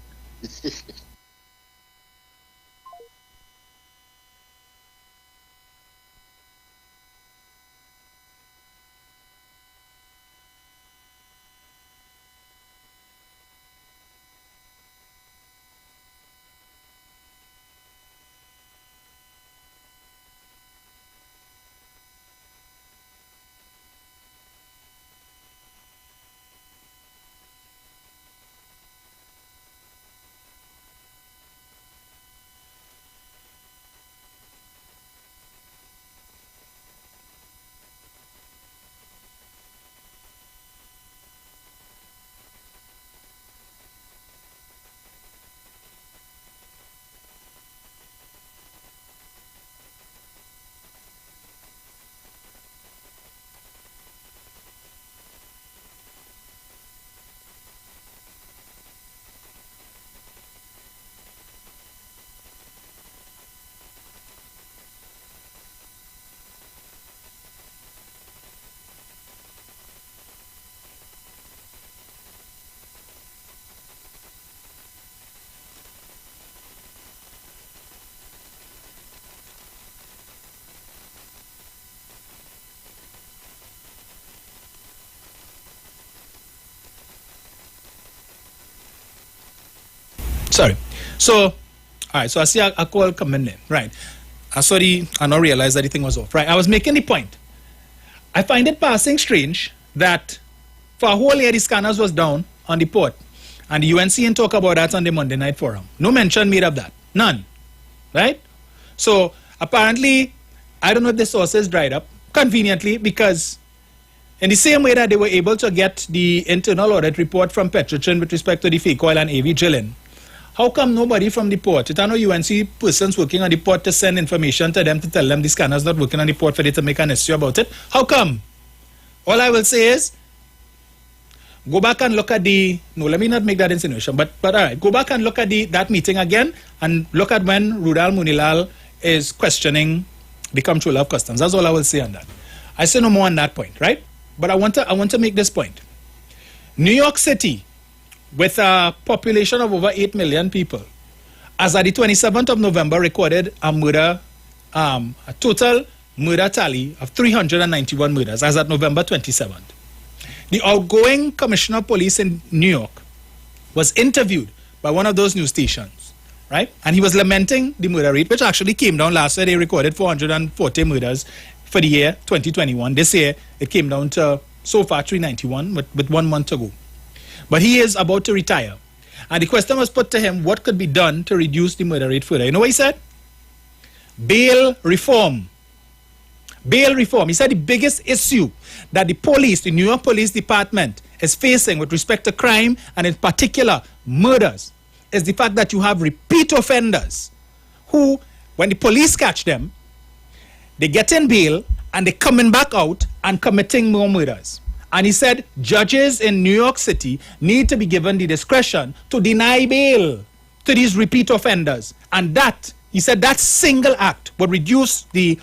[SPEAKER 1] Sorry. So, all right. So I see a call coming in. Right. I now realized that the thing was off. Right. I was making the point. I find it passing strange that for a whole year the scanners was down on the port, and the UNCN talk about that on the Monday night forum. No mention made of that. None. Right. So apparently, I don't know if the sources dried up conveniently, because in the same way that they were able to get the internal audit report from Petrotrin with respect to the fake oil and AV drilling, how come nobody from the port, it are no UNC persons working on the port to send information to them to tell them the scanner's not working on the port for them to make an issue about it? How come? All I will say is, go back and look at let me not make that insinuation, but all right, go back and look at that meeting again and look at when Rudal Munilal is questioning the Comptroller of Customs. That's all I will say on that. I say no more on that point, right? But I want to make this point. New York City, with a population of over 8 million people, as at the 27th of November, recorded a total murder tally of 391 murders, as at November 27th. The outgoing Commissioner of Police in New York was interviewed by one of those news stations, right? And he was lamenting the murder rate, which actually came down. Last year, they recorded 440 murders for the year 2021. This year, it came down to, so far, 391, with 1 month to go. But he is about to retire. And the question was put to him, what could be done to reduce the murder rate further? You know what he said? Bail reform. Bail reform. He said the biggest issue that the police, the New York Police Department, is facing with respect to crime, and in particular murders, is the fact that you have repeat offenders who, when the police catch them, they get in bail and they're coming back out and committing more murders. And he said judges in New York City need to be given the discretion to deny bail to these repeat offenders. And that, he said, that single act would reduce the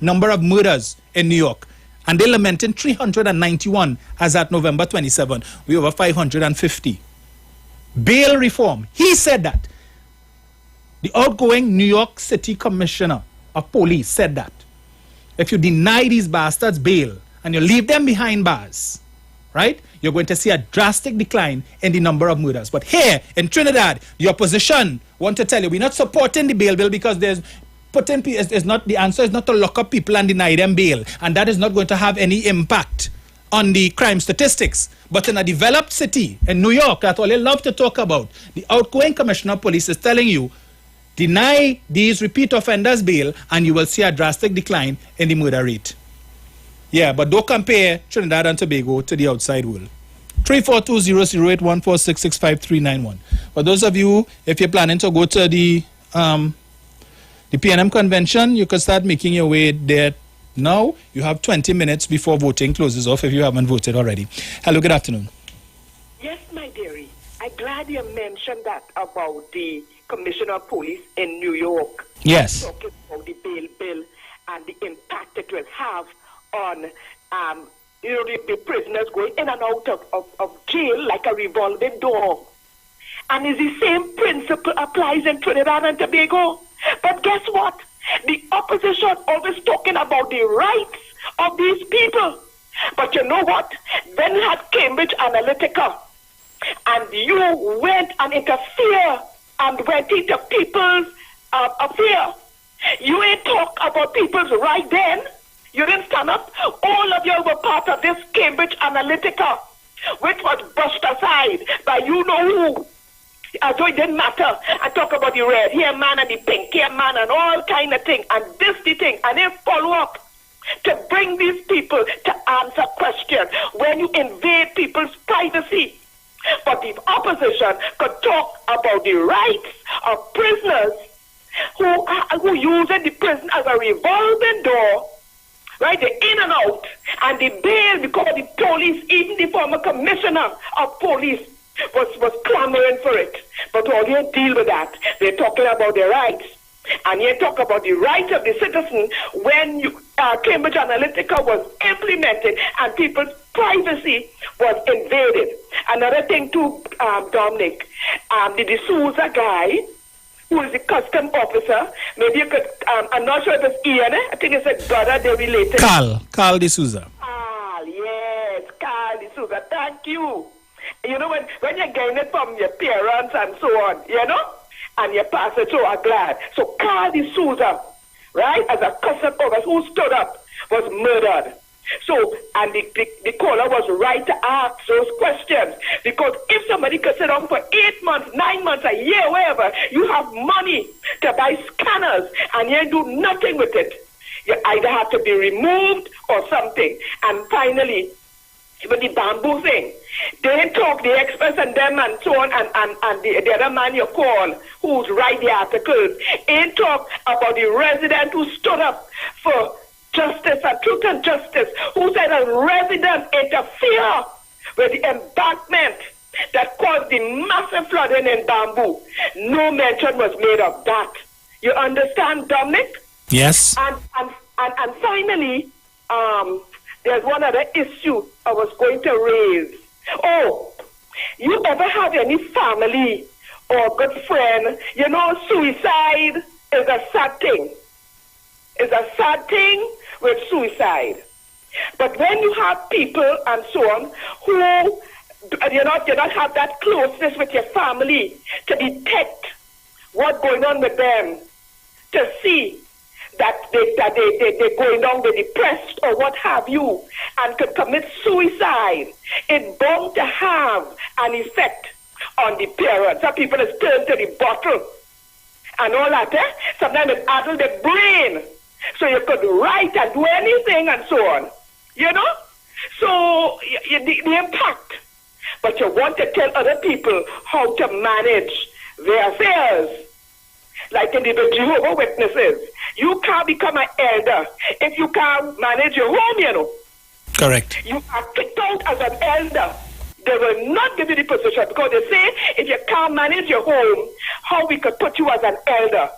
[SPEAKER 1] number of murders in New York. And they're lamenting 391 as at November 27. We over 550. Bail reform. He said that. The outgoing New York City Commissioner of Police said that. If you deny these bastards bail and you leave them behind bars, right, you're going to see a drastic decline in the number of murders. But here in Trinidad, the opposition want to tell you we're not supporting the bail bill because the answer is not to lock up people and deny them bail, and that is not going to have any impact on the crime statistics. But in a developed city in New York, that's all they love to talk about, the outgoing Commissioner of Police is telling you, deny these repeat offenders bail and you will see a drastic decline in the murder rate. Yeah, but don't compare Trinidad and Tobago to the outside world. 342-008-146-65391. For those of you, if you're planning to go to the PNM convention, you can start making your way there now. You have 20 minutes before voting closes off if you haven't voted already. Hello, good afternoon.
[SPEAKER 12] Yes, my dearie. I'm glad you mentioned that about the Commissioner of Police in New York.
[SPEAKER 1] Yes.
[SPEAKER 12] Talking about the bail bill and the impact it will have on the prisoners going in and out of jail like a revolving door. And it's the same principle applies in Trinidad and Tobago. But guess what? The opposition always talking about the rights of these people. But you know what? Then had Cambridge Analytica, and you went and interfere and went into people's affair. You ain't talk about people's right then. You didn't stand up. All of you were part of this Cambridge Analytica, which was brushed aside by you know who. As though it didn't matter. And talk about the red hair man and the pink hair man and all kind of thing. And this the thing. And they follow up to bring these people to answer questions when you invade people's privacy. But the opposition could talk about the rights of prisoners who using the prison as a revolving door. Right, they're in and out, and the bail because the police, even the former commissioner of police, was clamoring for it. But all you deal with that, they're talking about their rights, and you talk about the rights of the citizen when Cambridge Analytica was implemented and people's privacy was invaded. Another thing too, Dominic, the D'Souza guy, who is the custom officer. Maybe you could, I'm not sure if it's Ian, I think it's a brother, they're related.
[SPEAKER 1] Carl D'Souza.
[SPEAKER 12] Yes, Carl D'Souza, thank you. You know, when you gain it from your parents and so on, you know, and you pass it to a glad. So Carl D'Souza, right, as a custom officer who stood up, was murdered. So, and the caller was right to ask those questions, because if somebody could sit down for 8 months, 9 months, a year, wherever, you have money to buy scanners and you do nothing with it. You either have to be removed or something. And finally, with the bamboo thing, they talk, the experts and them and so on, and the other man you call, who's write the articles, ain't talk about the resident who stood up for justice and truth and justice, who said a resident interfere with the embankment that caused the massive flooding in Bamboo. No mention was made of that. You understand, Dominic?
[SPEAKER 1] Yes.
[SPEAKER 12] And finally, there's one other issue I was going to raise. Oh, you ever have any family or good friend? You know, suicide is a sad thing. It's a sad thing with suicide. But when you have people and so on who you not have that closeness with your family to detect what's going on with them, to see that they're going down, they're depressed or what have you, and could commit suicide, it's bound to have an effect on the parents. Some people is turned to the bottle and all that. Sometimes it addles the brain. So you could write and do anything and so on. You know? So the impact. But you want to tell other people how to manage their affairs. Like in the Jehovah's Witnesses. You can't become an elder if you can't manage your home, you know.
[SPEAKER 1] Correct.
[SPEAKER 12] You are kicked out as an elder. They will not give you the position because they say if you can't manage your home, how we could put you as an elder.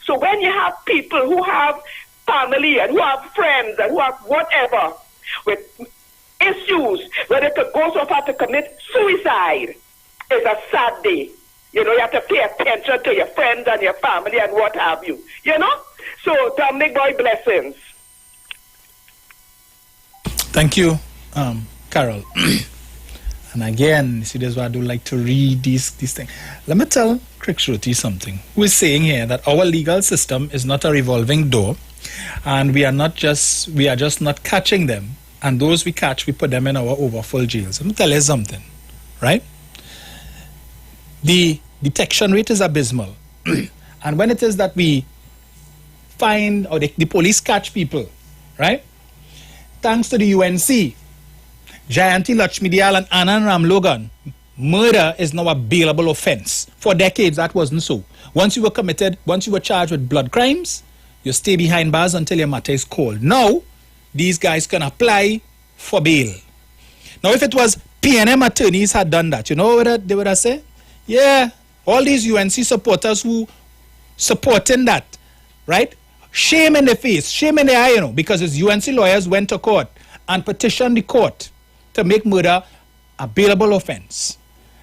[SPEAKER 12] So when you have people who have family and who have friends and who have whatever with issues where they could go so far to commit suicide, it's a sad day. You know, you have to pay attention to your friends and your family and what have you. You know? So, Dominic Boy, blessings.
[SPEAKER 1] Thank you, Carol. And again, see, this is why I do like to read these things. Let me tell Crick Shruti something. We're saying here that our legal system is not a revolving door, and we are just not catching them. And those we catch, we put them in our overfull jails. Let me tell you something, right? The detection rate is abysmal. And when it is that we find, or the police catch people, right? Thanks to the UNC, Jayanti Lakshmidial and Anand Ramlogan, murder is now a bailable offense. For decades, that wasn't so. Once you were charged with blood crimes, you stay behind bars until your matter is called. Now, these guys can apply for bail. Now, if it was PNM attorneys had done that, you know what they would have said? Yeah, all these UNC supporters who supporting that, right? Shame in the face, shame in the eye, you know, because his UNC lawyers went to court and petitioned the court to make murder a bailable offense.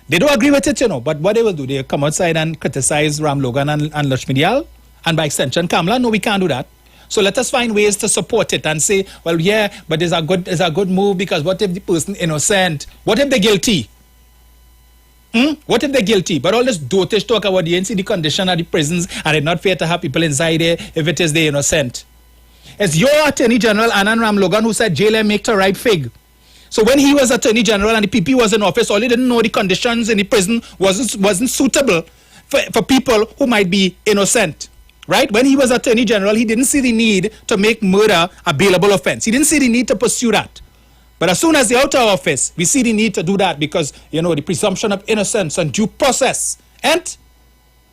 [SPEAKER 1] They don't agree with it, you know, but what they will do, they'll come outside and criticize Ram Logan and Lakshmidial, and by extension, Kamla. No, we can't do that. So let us find ways to support it and say, well, yeah, but it's a good move, because what if the person innocent? What if they're guilty? What if they're guilty? But all this dotage talk about the condition of the prisons, and it's not fair to have people inside there if it is the innocent. It's your Attorney General, Anand Ramlogan, who said jail and make to ripe fig. So when he was Attorney General and the PP was in office, all he didn't know the conditions in the prison wasn't suitable for people who might be innocent. Right? When he was Attorney General, he didn't see the need to make murder a bailable offense. He didn't see the need to pursue that. But as soon as they're out of office, we see the need to do that because, you know, the presumption of innocence and due process. And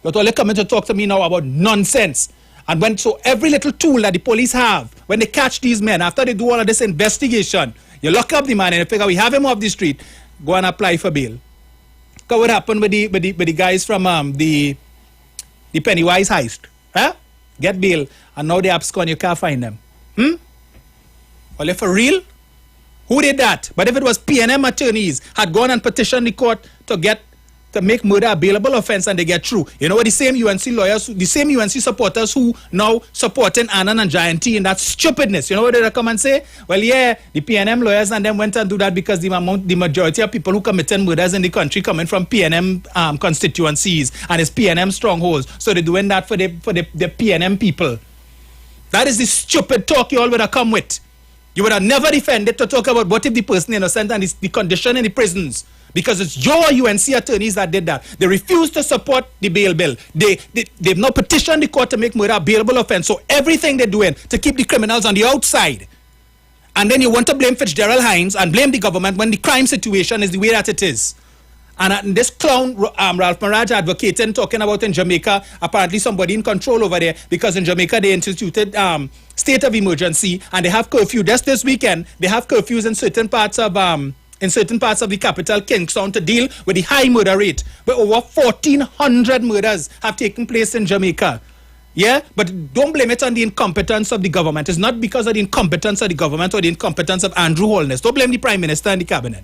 [SPEAKER 1] but all they come in to talk to me now about nonsense. And so every little tool that the police have, when they catch these men, after they do all of this investigation, you lock up the man and you figure we have him off the street, go and apply for bail. Look what happened with the guys from the Pennywise heist. Huh? Get bail, and now they abscond, you can't find them. Well, if for real, who did that? But if it was PNM attorneys had gone and petitioned the court to get to make murder a bailable offense and they get through. You know what the same UNC lawyers, the same UNC supporters who now supporting Annan and Gianty in that stupidness, you know what they come and say? Well, yeah, the PNM lawyers and them went and do that because the majority of people who committed murders in the country coming from PNM constituencies and it's PNM strongholds. So they're doing that for the PNM people. That is the stupid talk you all would have come with. You would have never defended to talk about what if the person innocent and the condition in the prisons. Because it's your UNC attorneys that did that. They refused to support the bail bill. They've now petitioned the court to make murder a bailable offense. So everything they're doing to keep the criminals on the outside. And then you want to blame Fitzgerald Hines and blame the government when the crime situation is the way that it is. And this clown, Ralph Maraj, advocating, talking about in Jamaica, apparently somebody in control over there, because in Jamaica they instituted state of emergency and they have curfew. Just this weekend, they have curfews in certain parts of the capital, Kingstown, to deal with the high murder rate, where over 1,400 murders have taken place in Jamaica. Yeah, but don't blame it on the incompetence of the government. It's not because of the incompetence of the government or the incompetence of Andrew Holness. Don't blame the Prime Minister and the Cabinet.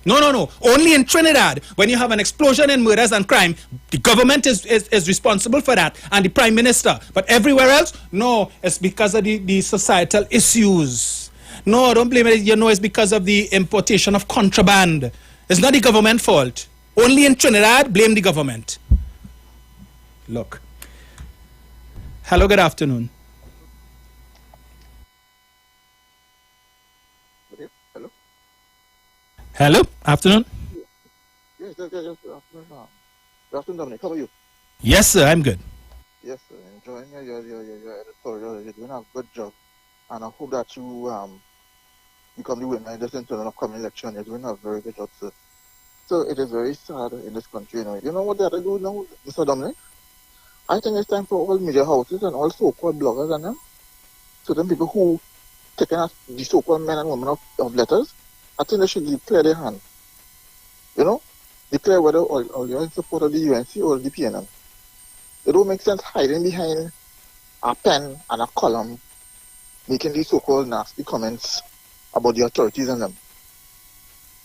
[SPEAKER 1] No. Only in Trinidad, when you have an explosion in murders and crime, the government is responsible for that, and the Prime Minister. But everywhere else, no, it's because of the societal issues. No, don't blame it. It's because of the importation of contraband. It's not the government's fault. Only in Trinidad, blame the government. Look. Hello, good afternoon. Hello, afternoon.
[SPEAKER 17] Yes, afternoon. Good afternoon, Dominic. How are you?
[SPEAKER 1] Yes, sir, I'm good.
[SPEAKER 17] Yes, sir. Enjoying your editorial. You're doing a good job. And I hope that you become the winner in this internal upcoming election. You're doing a very good job, sir. So it is very sad in this country. You know what they have to do now, Mr. Dominic? I think it's time for all media houses and all so-called bloggers and them, certain people who taking us, the so-called men and women of letters, I think they should declare their hand. Declare whether or you're in support of the UNC or the PNM. It don't make sense hiding behind a pen and a column, making these so-called nasty comments about the authorities and them.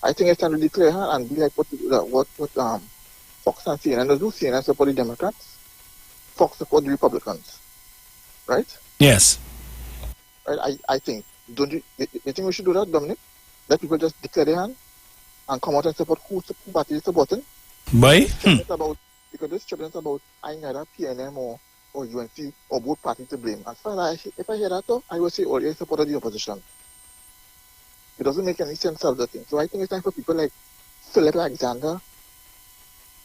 [SPEAKER 17] I think it's time to declare her and be like what Fox and CNN do. CNN support the Democrats, Fox support the Republicans. Right?
[SPEAKER 1] Yes.
[SPEAKER 17] Right, I think. Don't you think we should do that, Dominic? Let people just declare their hand and come out and support who party is supporting?
[SPEAKER 1] Why?
[SPEAKER 17] Because this children is about I neither PNM or UNC or both parties to blame. As far as if I hear that though, I will say all in support of the opposition. It doesn't make any sense of the thing. So I think it's time for people like Philip Alexander,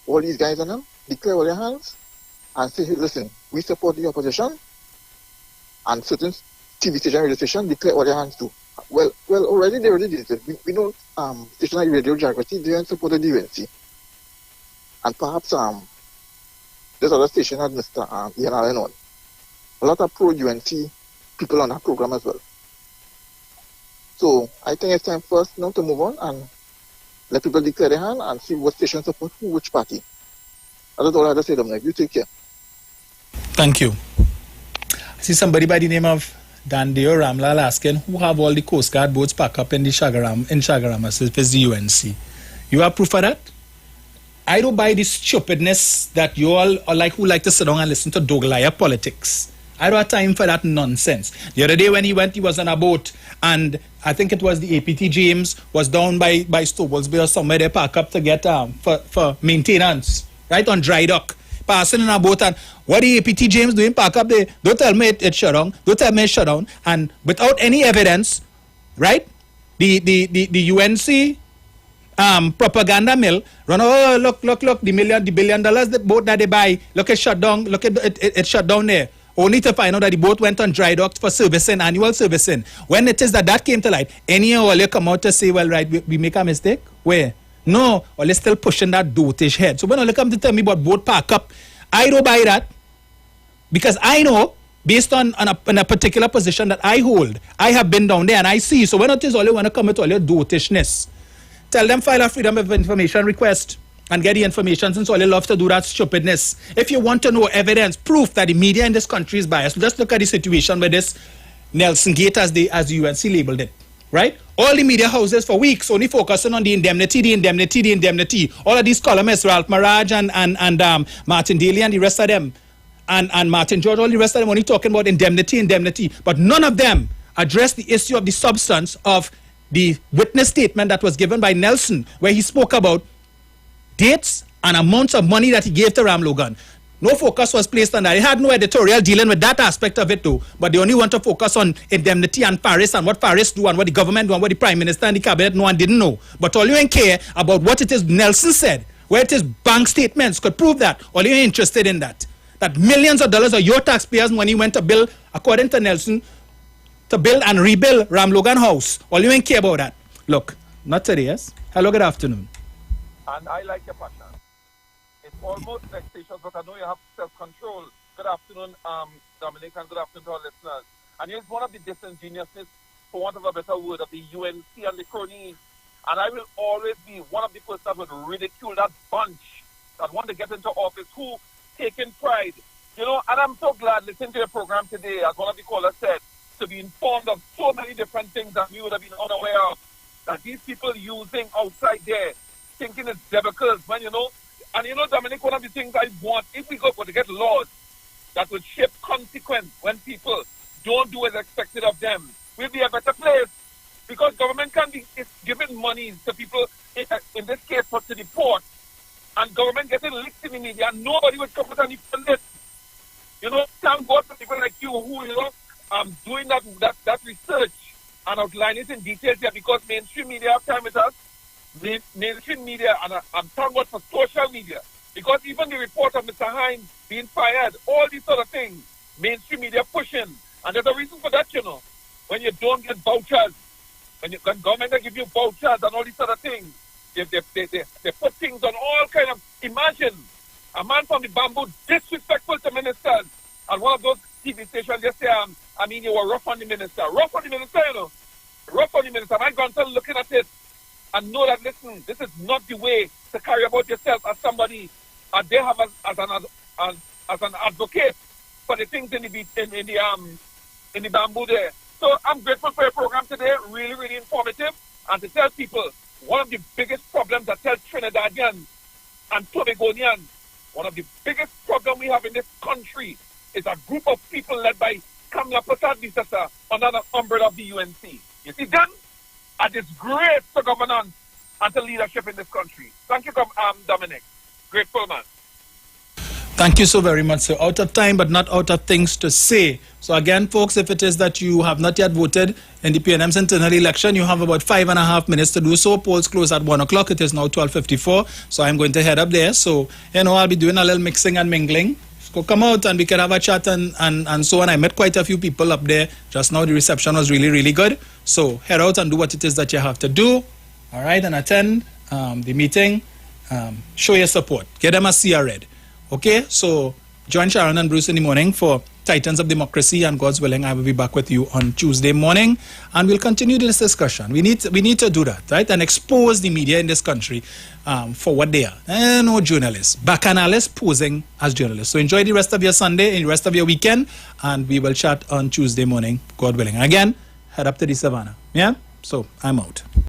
[SPEAKER 17] all these guys and them, declare all their hands and say, hey, listen, we support the opposition, and certain TV station, radio station, declare all their hands too. Well, already they already did it. We know station like Radio Geography, they supported the UNC. And perhaps there's other station that Mr. Ian Allen on. A lot of pro-UNC people on that program as well. So I think it's time first now to move on and let people declare their hand and see what station support who, which party. That's all I have to say, Dominic. You take care.
[SPEAKER 1] Thank you. I see somebody by the name of Dandeo Ramlal asking who have all the Coast Guard boats packed up in Shagarama if it's the UNC. You have proof of that? I don't buy this stupidness that you all are like who like to sit down and listen to Doglaya politics. I don't have time for that nonsense. The other day when he went, he was on a boat and I think it was the APT James was down by Stoblesby or somewhere they pack up to get for maintenance, right, on dry dock. Passing in a boat and what the APT James doing pack up there, don't tell me it shut down, don't tell me it shut down, and without any evidence, right, the UNC propaganda mill run, oh look the $1 billion the boat that they buy, look it shut down, look at it shut down there, only to find out that the boat went on dry dock for servicing, annual servicing. When it is that came to light, any or you come out to say, well, right, we make a mistake? Where? No, or they're still pushing that dotish head. So when they come to tell me about boat park up, I don't buy that, because I know, based on a particular position that I hold, I have been down there and I see. So when it is all you want to come with all your dotishness, tell them file a Freedom of Information request and get the information, since all you love to do that stupidness. If you want to know evidence, proof that the media in this country is biased, just look at the situation with this Nelson Gate as the UNC labeled it. right? All the media houses for weeks only focusing on the indemnity. All of these columnists, Ralph Maraj and Martin Daly and the rest of them, and Martin George, all the rest of them only talking about indemnity. But none of them addressed the issue of the substance of the witness statement that was given by Nelson, where he spoke about dates and amounts of money that he gave to Ram Logan. No focus was placed on that. They had no editorial dealing with that aspect of it too, but they only want to focus on indemnity and Paris and what Paris do and what the government do and what the Prime Minister and the Cabinet know and didn't know. But all you ain't care about what it is Nelson said, where it is bank statements could prove that. All you ain't interested in that. That millions of dollars of your taxpayers' money went to build, according to Nelson, to build and rebuild Ram Logan House. All you ain't care about that. Look, not today, yes? Hello, good afternoon.
[SPEAKER 18] And I like your passion. It's almost vexatious, but I know you have self-control. Good afternoon, Dominic, and good afternoon to our listeners. And here's one of the disingenuousness, for want of a better word, of the UNC and the cronies. And I will always be one of the persons that would ridicule that bunch that want to get into office, who taking pride. You know, and I'm so glad listening to your program today, as one of the callers said, to be informed of so many different things that we would have been unaware of, that these people using outside there, thinking it's debacles, when, you know, and you know, Dominic, one of the things I want, if we go to get laws that would shape consequence when people don't do as expected of them, we'll be a better place. Because government can be giving money to people, in this case, to the port, and government getting licked in the media, and nobody would come out and defend it. You know, thank God for people like you who, you know, doing that research and outline it in detail here, because mainstream media have time with us. Mainstream media, and I'm talking about for social media, because even the report of Mr. Hines being fired, all these sort of things, mainstream media pushing, and there's a reason for that, you know. When you don't get vouchers, when government give you vouchers and all these sort of things, they put things on all kind of. Imagine a man from the Bamboo disrespectful to ministers, and one of those TV stations just say, I mean, you were rough on the minister. Rough on the minister, you know. Rough on the minister. My grandson looking at it and know that, listen, this is not the way to carry about yourself as somebody they have as an advocate for the things in the Bamboo there. So I'm grateful for your program today, really, really informative, and to tell people one of the biggest problems that tell Trinidadians and Tobagonians, one of the biggest problems we have in this country is a group of people led by Kamla Prasad Visasa under the umbrella of the UNC. You see them? A disgrace to governance and to leadership in this country. Thank you, Dominic. Grateful, man.
[SPEAKER 1] Thank you so very much, sir. Out of time, but not out of things to say. So again, folks, if it is that you have not yet voted in the PNM's internal election, you have about 5.5 minutes to do so. Polls close at 1 o'clock. It is now 12:54. So I'm going to head up there. So, you know, I'll be doing a little mixing and mingling. So come out and we can have a chat and so on. I met quite a few people up there. Just now the reception was really, really good. So head out and do what it is that you have to do. All right, and attend the meeting. Show your support. Get them a CR red. Okay, so join Sharon and Bruce in the morning for Titans of Democracy, and God's willing, I will be back with you on Tuesday morning, and we'll continue this discussion. We need to do that, right, and expose the media in this country for what they are. No journalists, bacchanalists posing as journalists. So enjoy the rest of your Sunday and the rest of your weekend, and we will chat on Tuesday morning, God willing. Again, head up to the savannah. Yeah, so I'm out.